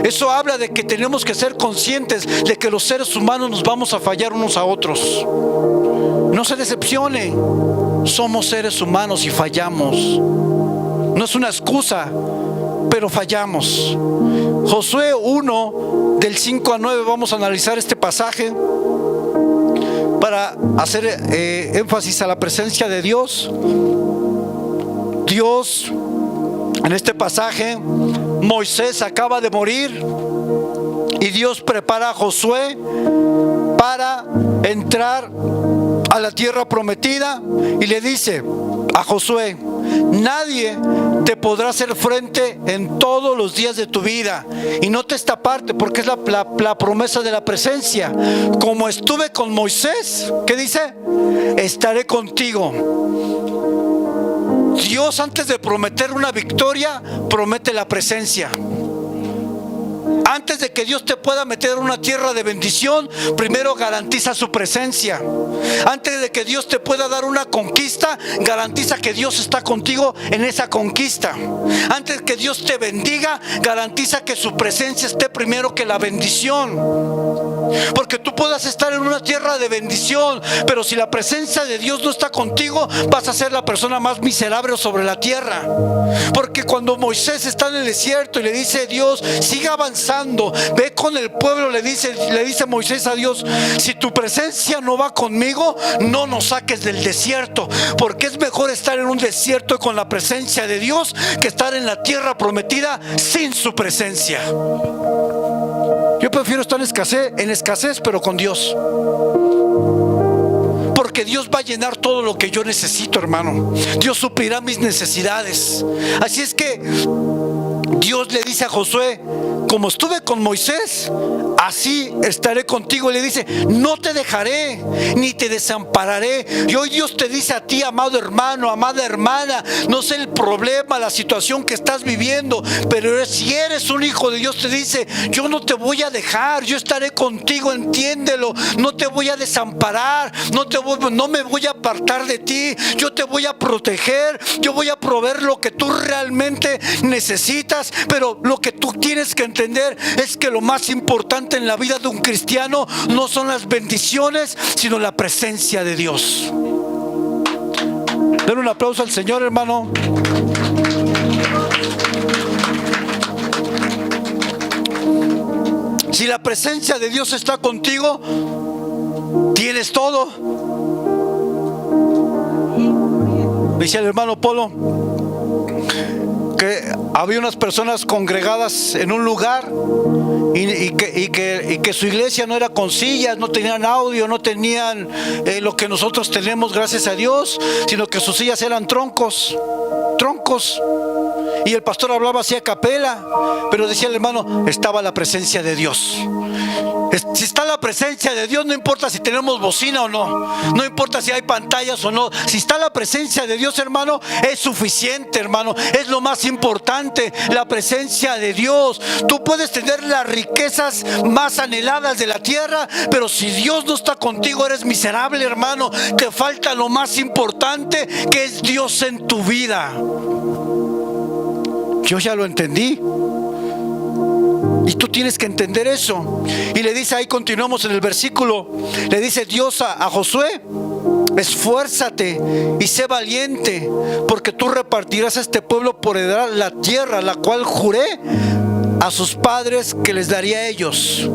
Eso habla de que tenemos que ser conscientes de que los seres humanos nos vamos a fallar unos a otros. No se decepcione, somos seres humanos y fallamos. No es una excusa, pero fallamos. Josué 1, del 5 al 9, vamos a analizar este pasaje para hacer énfasis a la presencia de Dios. Dios, en este pasaje, Moisés acaba de morir y Dios prepara a Josué para entrar a la tierra prometida y le dice a Josué: nadie te podrá hacer frente en todos los días de tu vida. Y nota esta parte, porque es la promesa de la presencia. Como estuve con Moisés, ¿qué dice? Estaré contigo. Dios, antes de prometer una victoria, promete la presencia. Antes de que Dios te pueda meter en una tierra de bendición, primero garantiza su presencia. Antes de que Dios te pueda dar una conquista, garantiza que Dios está contigo en esa conquista. Antes que Dios te bendiga, garantiza que su presencia esté primero que la bendición. Porque tú puedas estar en una tierra de bendición, pero si la presencia de Dios no está contigo, vas a ser la persona más miserable sobre la tierra. Porque cuando Moisés está en el desierto y le dice Dios, siga avanzando, ve con el pueblo, le dice Moisés a Dios, si tu presencia no va conmigo, no nos saques del desierto, porque es mejor estar en un desierto con la presencia de Dios que estar en la tierra prometida sin su presencia. Yo prefiero estar en escasez, pero con Dios. Porque Dios va a llenar todo lo que yo necesito, hermano. Dios suplirá mis necesidades. Así es que Dios le dice a Josué, como estuve con Moisés, así estaré contigo. Le dice, no te dejaré ni te desampararé. Y hoy Dios te dice a ti, amado hermano, amada hermana, no sé el problema, la situación que estás viviendo, pero si eres un hijo de Dios, te dice, yo no te voy a dejar, yo estaré contigo, entiéndelo. No te voy a desamparar, no me voy a apartar de ti. Yo te voy a proteger, yo voy a proveer lo que tú realmente necesitas. Pero lo que tú tienes que entender es que lo más importante en la vida de un cristiano no son las bendiciones, sino la presencia de Dios. Den un aplauso al Señor, hermano. Si la presencia de Dios está contigo, tienes todo. Dice el hermano Polo que había unas personas congregadas en un lugar y que su iglesia no era con sillas, no tenían audio, no tenían lo que nosotros tenemos, gracias a Dios, sino que sus sillas eran troncos. Y el pastor hablaba así a capela, pero decía el hermano, estaba la presencia de Dios. Si está la presencia de Dios, no importa si tenemos bocina o no, no importa si hay pantallas o no. Si está la presencia de Dios, hermano, es suficiente, hermano. Es lo más importante, la presencia de Dios. Tú puedes tener las riquezas más anheladas de la tierra, pero si Dios no está contigo, eres miserable, hermano. Te falta lo más importante, que es Dios en tu vida. Yo ya lo entendí. Y tú tienes que entender eso. Y le dice, ahí continuamos en el versículo, le dice Dios a Josué, esfuérzate y sé valiente, porque tú repartirás a este pueblo por heredad la tierra, la cual juré a sus padres que les daría a ellos.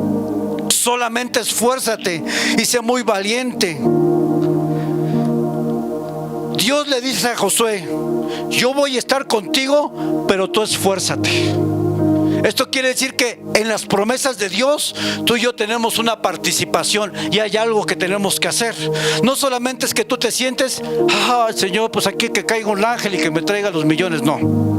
Solamente esfuérzate y sé muy valiente. Dios le dice a Josué, yo voy a estar contigo, pero tú esfuérzate. Esto quiere decir que en las promesas de Dios, tú y yo tenemos una participación y hay algo que tenemos que hacer. No solamente es que tú te sientes, Señor, pues aquí que caiga un ángel y que me traiga los millones. No.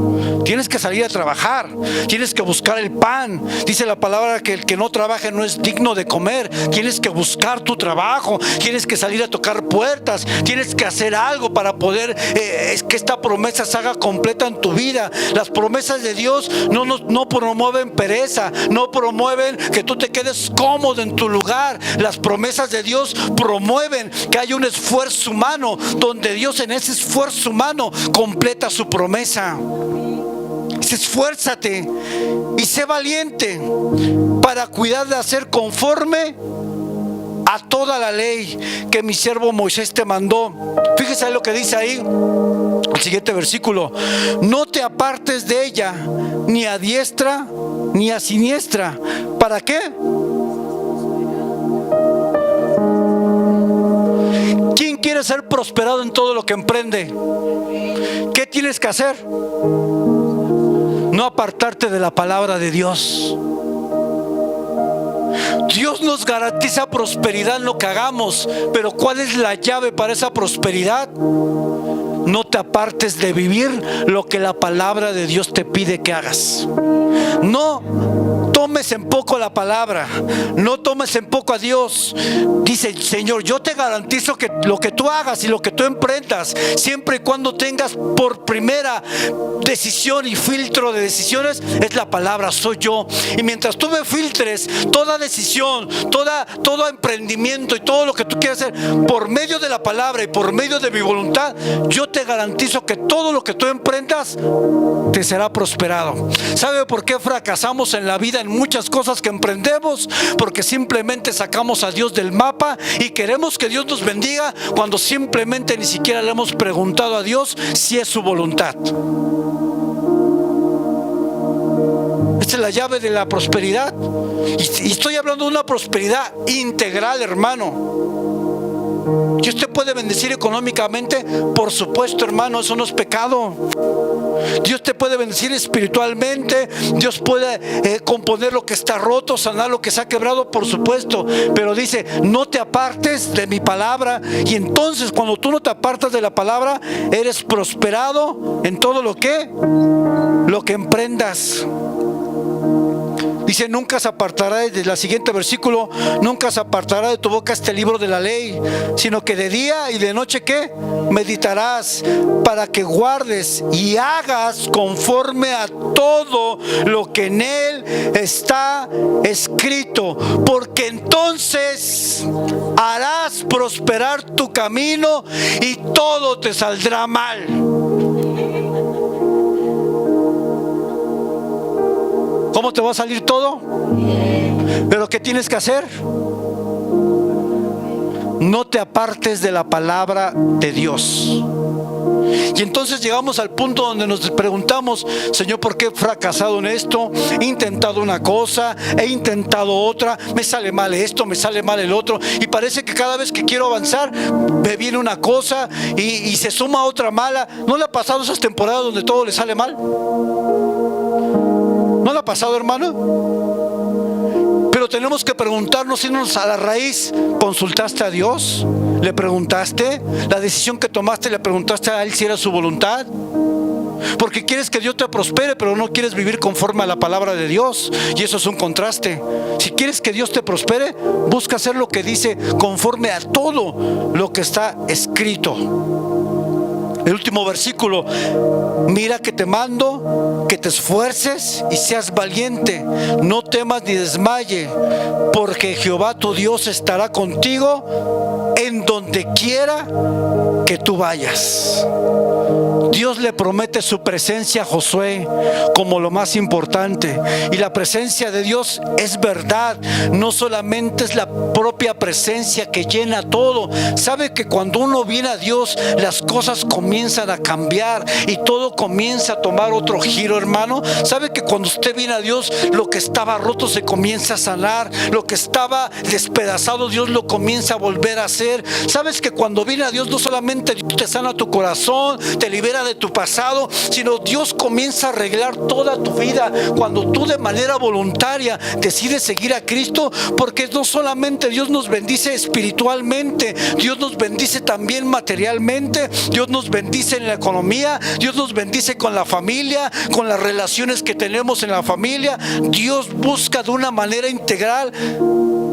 Tienes que salir a trabajar, tienes que buscar el pan. Dice la palabra que el que no trabaje no es digno de comer. Tienes que buscar tu trabajo, tienes que salir a tocar puertas, tienes que hacer algo para poder que esta promesa se haga completa en tu vida. Las promesas de Dios no promueven pereza, no promueven que tú te quedes cómodo en tu lugar. Las promesas de Dios promueven que haya un esfuerzo humano, donde Dios en ese esfuerzo humano completa su promesa. Esfuérzate y sé valiente para cuidar de hacer conforme a toda la ley que mi siervo Moisés te mandó. Fíjese lo que dice ahí el siguiente versículo: no te apartes de ella ni a diestra ni a siniestra. ¿Para qué? ¿Quién quiere ser prosperado en todo lo que emprende? ¿Qué tienes que hacer? No apartarte de la palabra de Dios. Dios nos garantiza prosperidad en lo que hagamos, pero ¿cuál es la llave para esa prosperidad? no te apartes de vivir lo que la palabra de Dios te pide que hagas. No tomes en poco la palabra, no tomes en poco a Dios. Dice, Señor, yo te garantizo que lo que tú hagas y lo que tú emprendas, siempre y cuando tengas por primera decisión y filtro de decisiones, es la palabra, soy yo. Y mientras tú me filtres toda decisión, todo emprendimiento y todo lo que tú quieras hacer por medio de la palabra y por medio de mi voluntad, yo te garantizo que todo lo que tú emprendas te será prosperado. ¿Sabe por qué fracasamos en la vida en muchas cosas que emprendemos? Porque simplemente sacamos a Dios del mapa y queremos que Dios nos bendiga cuando simplemente ni siquiera le hemos preguntado a Dios si es su voluntad. Esta es la llave de la prosperidad. Y estoy hablando de una prosperidad integral, hermano. Dios te puede bendecir económicamente, por supuesto, hermano, eso no es pecado. Dios te puede bendecir espiritualmente, Dios puede componer lo que está roto, sanar lo que se ha quebrado, por supuesto. Pero dice, no te apartes de mi palabra. Y entonces cuando tú no te apartas de la palabra, eres prosperado en todo lo que emprendas. Dice, nunca se apartará, desde el siguiente versículo, nunca se apartará de tu boca este libro de la ley, sino que de día y de noche, ¿qué? Meditarás, para que guardes y hagas conforme a todo lo que en él está escrito, porque entonces harás prosperar tu camino y todo te saldrá mal. ¿Cómo te va a salir todo? ¿Pero qué tienes que hacer? No te apartes de la palabra de Dios. Y entonces llegamos al punto donde nos preguntamos, Señor, ¿por qué he fracasado en esto? He intentado una cosa, he intentado otra, me sale mal esto, me sale mal el otro, y parece que cada vez que quiero avanzar me viene una cosa y se suma otra mala. ¿No le ha pasado esas temporadas donde todo le sale mal? ¿No le ha pasado, hermano? Pero tenemos que preguntarnos, irnos a la raíz. ¿Consultaste a Dios? ¿Le preguntaste? ¿La decisión que tomaste, le preguntaste a Él si era su voluntad? Porque quieres que Dios te prospere, pero no quieres vivir conforme a la palabra de Dios. Y eso es un contraste. Si quieres que Dios te prospere, busca hacer lo que dice conforme a todo lo que está escrito. El último versículo, mira que te mando, que te esfuerces y seas valiente, no temas ni desmaye, porque Jehová tu Dios estará contigo en donde quiera que tú vayas. Dios le promete su presencia a Josué como lo más importante, y la presencia de Dios es verdad, no solamente es la propia presencia que llena todo. Sabe que cuando uno viene a Dios, las cosas comienzan a cambiar y todo comienza a tomar otro giro, hermano. Sabe que cuando usted viene a Dios, lo que estaba roto se comienza a sanar, lo que estaba despedazado Dios lo comienza a volver a hacer. Sabes que cuando viene a Dios, no solamente Dios te sana tu corazón, te libera de tu pasado, sino Dios comienza a arreglar toda tu vida cuando tú de manera voluntaria decides seguir a Cristo. Porque no solamente Dios nos bendice espiritualmente, Dios nos bendice también materialmente, Dios nos bendice en la economía, Dios nos bendice con la familia, con las relaciones que tenemos en la familia. Dios busca de una manera integral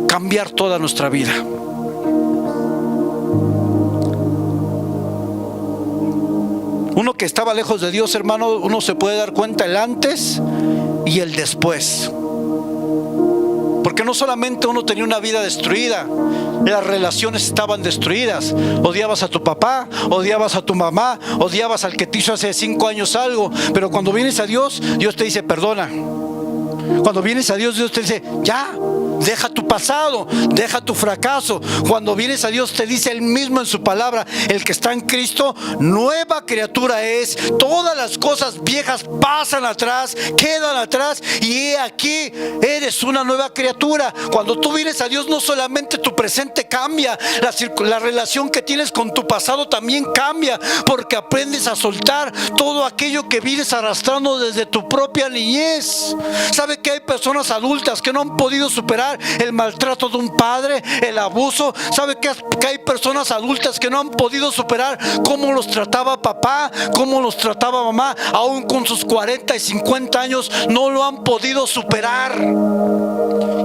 cambiar toda nuestra vida. Uno que estaba lejos de Dios, hermano, uno se puede dar cuenta el antes y el después. Porque no solamente uno tenía una vida destruida, las relaciones estaban destruidas. Odiabas a tu papá, odiabas a tu mamá, odiabas al que te hizo hace 5 años algo. Pero cuando vienes a Dios, Dios te dice perdona. Cuando vienes a Dios, Dios te dice ya, deja tu pasado, deja tu fracaso. Cuando vienes a Dios, te dice Él mismo en su palabra: el que está en Cristo, nueva criatura es. Todas las cosas viejas pasan atrás, quedan atrás, y he aquí, eres una nueva criatura. Cuando tú vienes a Dios, no solamente tu presente cambia, la relación que tienes con tu pasado también cambia, porque aprendes a soltar todo aquello que vienes arrastrando desde tu propia niñez. ¿Sabe que hay personas adultas que no han podido superar superar el maltrato de un padre, el abuso. ¿Sabe que hay personas adultas que no han podido superar cómo los trataba papá, cómo los trataba mamá? Aún con sus 40 y 50 años no lo han podido superar.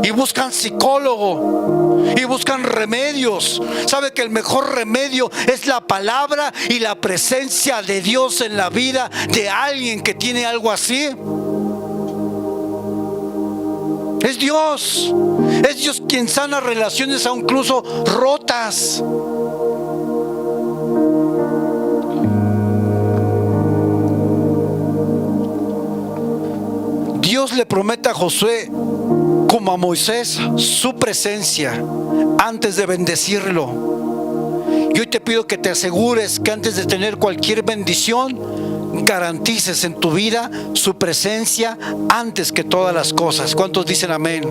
Y buscan psicólogo y buscan remedios. ¿Sabe que el mejor remedio es la palabra y la presencia de Dios en la vida de alguien que tiene algo así? Es Dios quien sana relaciones aún incluso rotas. Dios le promete a Josué, como a Moisés, su presencia antes de bendecirlo. Y hoy te pido que te asegures que antes de tener cualquier bendición, garantices en tu vida su presencia antes que todas las cosas. ¿Cuántos dicen amén?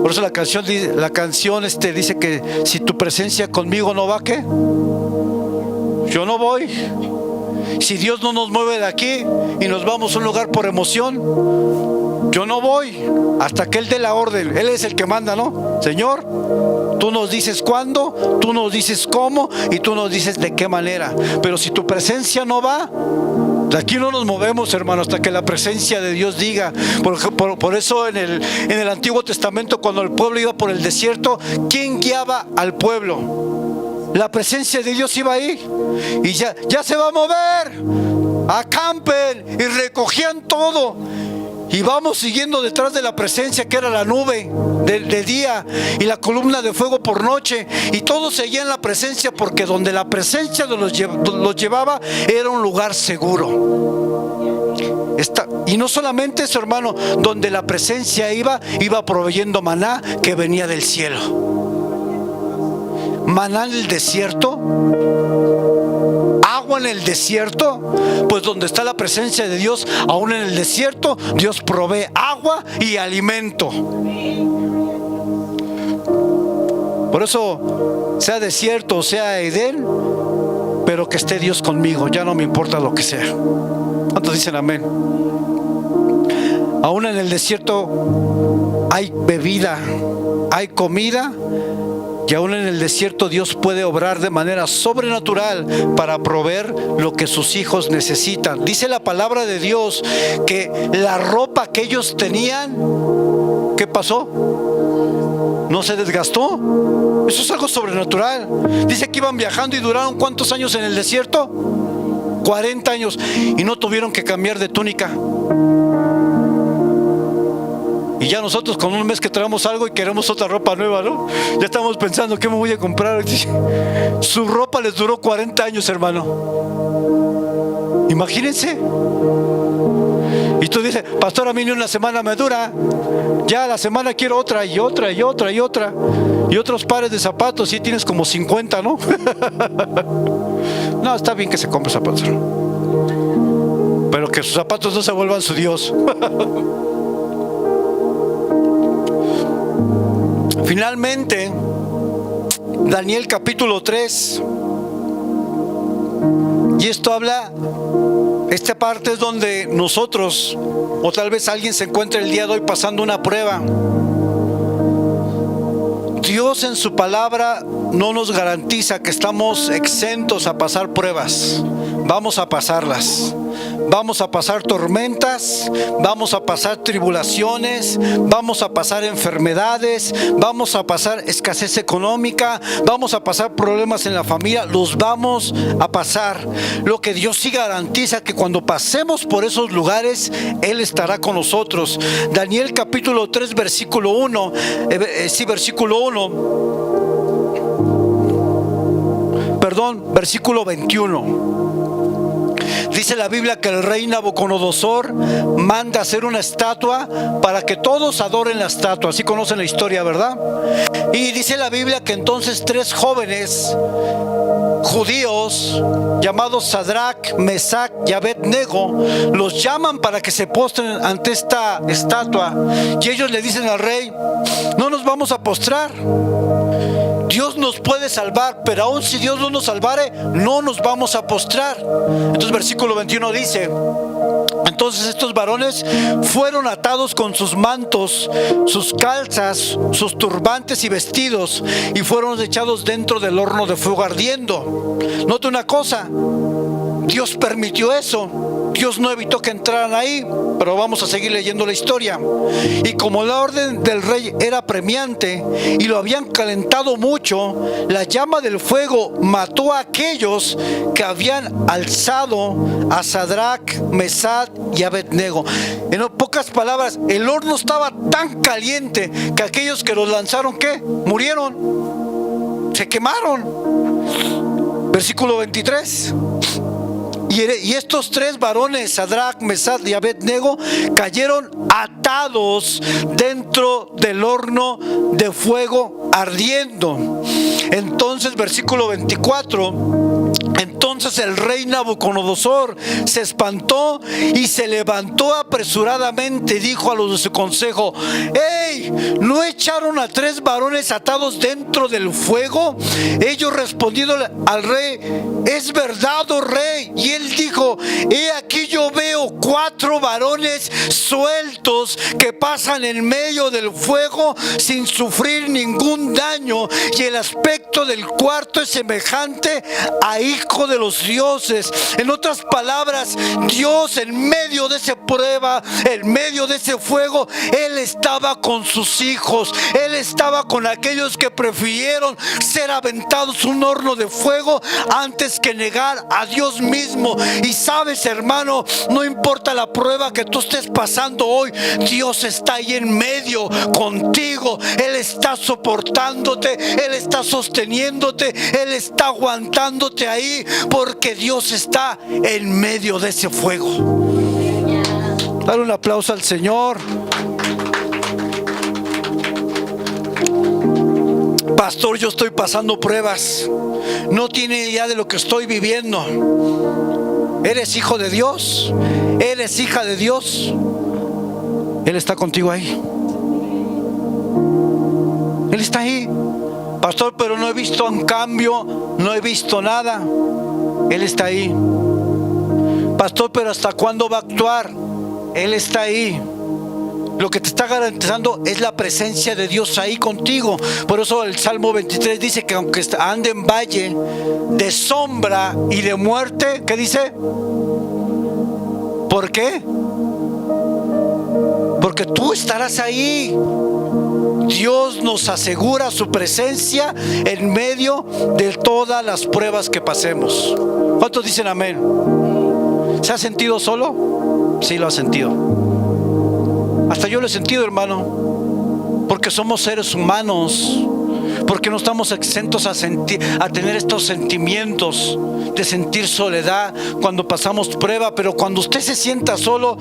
Por eso la canción dice que si tu presencia conmigo no va, ¿qué? Yo no voy. Si Dios no nos mueve de aquí y nos vamos a un lugar por emoción, yo no voy hasta que Él dé la orden. Él es el que manda, ¿no? Señor, tú nos dices cuándo, tú nos dices cómo y tú nos dices de qué manera. Pero si tu presencia no va, de aquí no nos movemos, hermano, hasta que la presencia de Dios diga. Por eso en el Antiguo Testamento, cuando el pueblo iba por el desierto, ¿quién guiaba al pueblo? La presencia de Dios iba ahí. Y ya se va a mover. Acampen. Y recogían todo. Y vamos siguiendo detrás de la presencia, que era la nube de día y la columna de fuego por noche. Y todos seguían la presencia, porque donde la presencia los llevaba era un lugar seguro. Y no solamente eso, hermano, donde la presencia iba proveyendo maná que venía del cielo. Maná en el desierto, agua en el desierto. Pues donde está la presencia de Dios, aún en el desierto, Dios provee agua y alimento. Por eso, sea desierto o sea Edén, pero que esté Dios conmigo, ya no me importa lo que sea. ¿Cuántos dicen amén? Aún en el desierto hay bebida, hay comida. Y aún en el desierto Dios puede obrar de manera sobrenatural para proveer lo que sus hijos necesitan. Dice la palabra de Dios que la ropa que ellos tenían, ¿qué pasó? ¿No se desgastó? Eso es algo sobrenatural. Dice que iban viajando y duraron ¿cuántos años en el desierto? 40 años. Y no tuvieron que cambiar de túnica. Y ya nosotros con un mes que traemos algo y queremos otra ropa nueva, ¿no? Ya estamos pensando, ¿qué me voy a comprar? Su ropa les duró 40 años, hermano. Imagínense. Y tú dices, pastor, a mí ni una semana me dura. Ya la semana quiero otra y otra y otra y otra. Y otros pares de zapatos, y tienes como 50, ¿no? No, está bien que se compre zapatos, pero que sus zapatos no se vuelvan su Dios. Finalmente, Daniel capítulo 3. Y esto habla, esta parte es donde nosotros, o tal vez alguien se encuentre el día de hoy pasando una prueba. Dios en su palabra no nos garantiza que estamos exentos a pasar pruebas. Vamos a pasarlas. Vamos a pasar tormentas, vamos a pasar tribulaciones, vamos a pasar enfermedades, vamos a pasar escasez económica, vamos a pasar problemas en la familia, los vamos a pasar. Lo que Dios sí garantiza que cuando pasemos por esos lugares, Él estará con nosotros. Daniel capítulo 3 versículo 1, versículo 21. Dice la Biblia que el rey Nabucodonosor manda hacer una estatua para que todos adoren la estatua. Así conocen la historia, ¿verdad? Y dice la Biblia que entonces 3 jóvenes judíos llamados Sadrach, Mesach y Abed-nego los llaman para que se postren ante esta estatua. Y ellos le dicen al rey: no nos vamos a postrar. Dios nos puede salvar, pero aun si Dios no nos salvare, no nos vamos a postrar. Entonces versículo 21 dice: Entonces estos varones fueron atados con sus mantos, sus calzas, sus turbantes y vestidos, y fueron echados dentro del horno de fuego ardiendo. Note una cosa, Dios permitió eso. Dios no evitó que entraran ahí, pero vamos a seguir leyendo la historia. Y como la orden del rey era apremiante y lo habían calentado mucho, la llama del fuego mató a aquellos que habían alzado a Sadrach, Mesach y Abednego. En pocas palabras, el horno estaba tan caliente que aquellos que los lanzaron, ¿qué? Murieron, se quemaron. Versículo 23. Y estos tres varones, Sadrach, Mesach y Abednego, cayeron atados dentro del horno de fuego ardiendo. Entonces, versículo 24. Entonces el rey Nabucodonosor se espantó y se levantó apresuradamente y dijo a los de su consejo: ¡Ey! ¿No echaron a tres varones atados dentro del fuego? Ellos respondieron al rey: es verdad, oh rey. Y él dijo: he aquí yo veo cuatro varones sueltos que pasan en medio del fuego sin sufrir ningún daño, y el aspecto del cuarto es semejante a hijo de los dioses. En otras palabras, Dios en medio de esa prueba, en medio de ese fuego, Él estaba con sus hijos. Él estaba con aquellos que prefirieron ser aventados un horno de fuego antes que negar a Dios mismo. Y sabes, hermano, no importa la prueba que tú estés pasando hoy, Dios está ahí en medio contigo. Él está soportándote, Él está sosteniéndote, Él está aguantándote ahí, porque Dios está en medio de ese fuego. Dale un aplauso al Señor. Pastor, yo estoy pasando pruebas. No tiene idea de lo que estoy viviendo. ¿Eres hijo de Dios? ¿Eres hija de Dios? Él está contigo ahí. Él está ahí. Pastor, pero no he visto un cambio, no he visto nada. Él está ahí. Pastor, pero ¿hasta cuándo va a actuar? Él está ahí. Lo que te está garantizando es la presencia de Dios ahí contigo. Por eso el Salmo 23 dice que aunque ande en valle de sombra y de muerte, ¿qué dice? ¿Por qué? Porque tú estarás ahí. Dios nos asegura su presencia en medio de todas las pruebas que pasemos. ¿Cuántos dicen amén? ¿Se ha sentido solo? Sí, lo ha sentido. Hasta yo lo he sentido, hermano, porque somos seres humanos, porque no estamos exentos a tener estos sentimientos de sentir soledad cuando pasamos prueba. Pero cuando usted se sienta solo,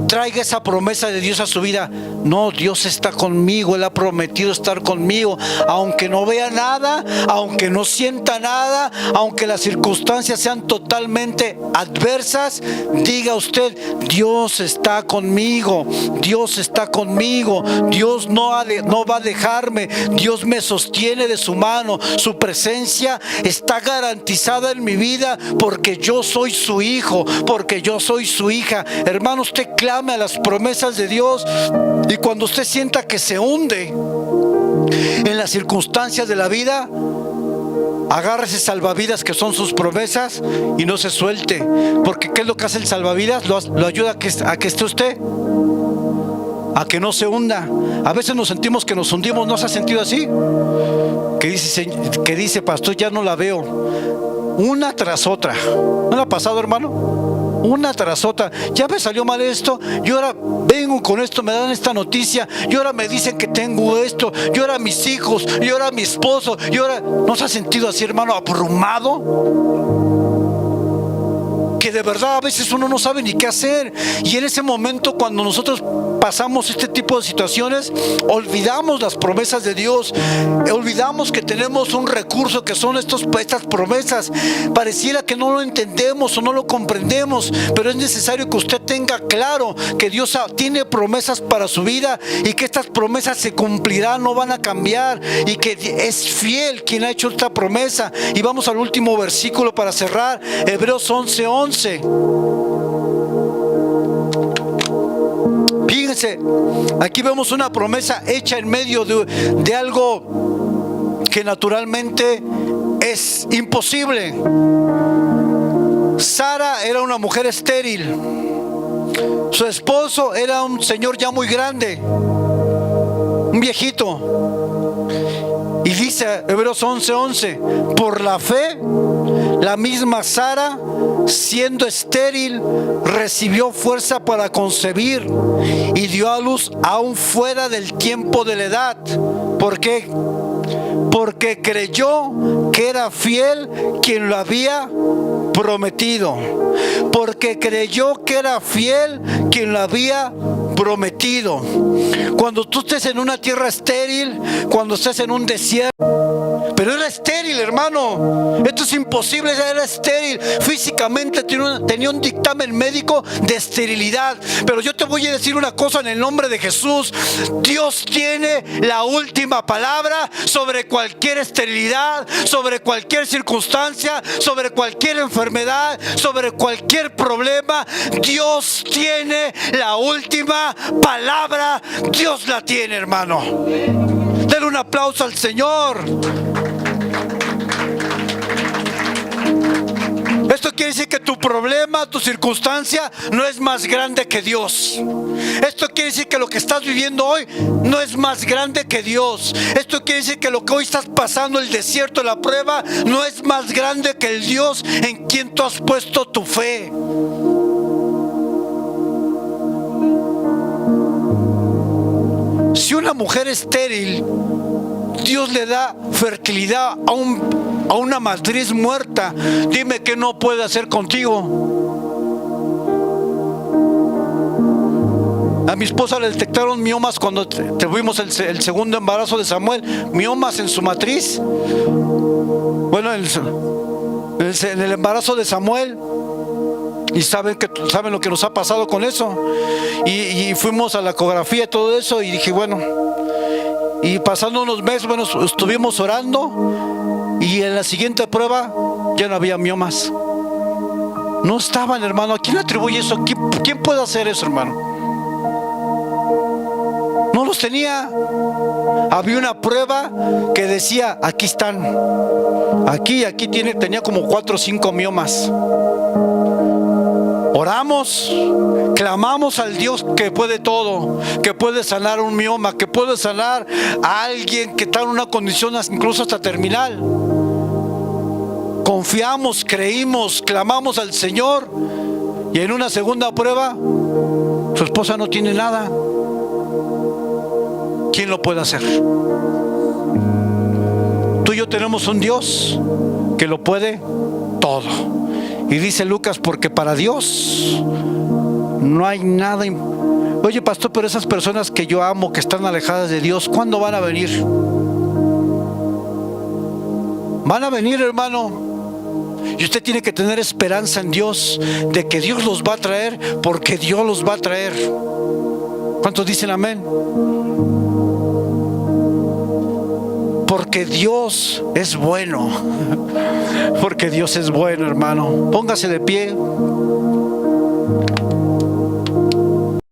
traiga esa promesa de Dios a su vida. No, Dios está conmigo, Él ha prometido estar conmigo, aunque no vea nada, aunque no sienta nada, aunque las circunstancias sean totalmente adversas. Diga usted: Dios está conmigo, Dios está conmigo, Dios no va a dejarme, Dios me sostiene de su mano, su presencia está garantizada en mi vida, porque yo soy su hijo, porque yo soy su hija. Hermano, usted clame a las promesas de Dios, y cuando usted sienta que se hunde en las circunstancias de la vida, agárrese salvavidas, que son sus promesas, y no se suelte. Porque ¿qué es lo que hace el salvavidas? Lo ayuda a que esté usted, a que no se hunda. A veces nos sentimos que nos hundimos. ¿No se ha sentido así? Que dice, pastor, ya no la veo. Una tras otra. ¿No le ha pasado, hermano? Una tras otra. Ya me salió mal esto, y ahora vengo con esto, me dan esta noticia, y ahora me dicen que tengo esto, y ahora mis hijos, y ahora mi esposo, y ahora... ¿No se ha sentido así, hermano, abrumado? Que de verdad a veces uno no sabe ni qué hacer. Y en ese momento, cuando nosotros pasamos este tipo de situaciones, olvidamos las promesas de Dios, olvidamos que tenemos un recurso que son estas promesas. Pareciera que no lo entendemos o no lo comprendemos, pero es necesario que usted tenga claro que Dios tiene promesas para su vida, y que estas promesas se cumplirán, no van a cambiar, y que es fiel quien ha hecho esta promesa. Y vamos al último versículo para cerrar, Hebreos 11:11. Fíjese, aquí vemos una promesa hecha en medio de algo que naturalmente es imposible. Sara era una mujer estéril. Su esposo era un señor ya muy grande, un viejito. Y dice Hebreos 11:11, por la fe, la misma Sara, siendo estéril, recibió fuerza para concebir y dio a luz aún fuera del tiempo de la edad. ¿Por qué? Porque creyó que era fiel quien lo había prometido. Porque creyó que era fiel quien lo había prometido. Cuando tú estés en una tierra estéril, cuando estés en un desierto, pero era estéril, hermano. Esto es imposible, era estéril. Físicamente tenía un dictamen médico de esterilidad. Pero yo te voy a decir una cosa en el nombre de Jesús. Dios tiene la última palabra sobre cualquier esterilidad, sobre cualquier circunstancia, sobre cualquier enfermedad, sobre cualquier problema. Dios tiene la última palabra. Dios la tiene, hermano. Denle un aplauso al Señor. Esto quiere decir que tu problema, tu circunstancia no es más grande que Dios. Esto quiere decir que lo que estás viviendo hoy no es más grande que Dios. Esto quiere decir que lo que hoy estás pasando, el desierto, la prueba, no es más grande que el Dios en quien tú has puesto tu fe. Si una mujer estéril, Dios le da fertilidad a una matriz muerta, dime qué no puede hacer contigo. A mi esposa le detectaron miomas cuando tuvimos el segundo embarazo de Samuel, miomas en su matriz. Bueno, en el embarazo de Samuel. Y saben lo que nos ha pasado con eso. Y fuimos a la ecografía y todo eso. Y dije, bueno. Y pasando unos meses, bueno, estuvimos orando. Y en la siguiente prueba ya no había miomas. No estaban, hermano. ¿A quién le atribuye eso? ¿Quién puede hacer eso, hermano? No los tenía. Había una prueba que decía, aquí están. Aquí tenía como 4 o 5 miomas. Oramos, clamamos al Dios que puede todo, que puede sanar un mioma, que puede sanar a alguien que está en una condición incluso hasta terminal. Confiamos, creímos, clamamos al Señor, y en una segunda prueba, su esposa no tiene nada. ¿Quién lo puede hacer? Tú y yo tenemos un Dios que lo puede todo. Y dice Lucas, porque para Dios no hay nada. Oye, pastor, pero esas personas que yo amo, que están alejadas de Dios, ¿cuándo van a venir? Van a venir, hermano. Y usted tiene que tener esperanza en Dios, de que Dios los va a traer, porque Dios los va a traer. ¿Cuántos dicen amén? Porque Dios es bueno. Porque Dios es bueno, hermano. Póngase de pie.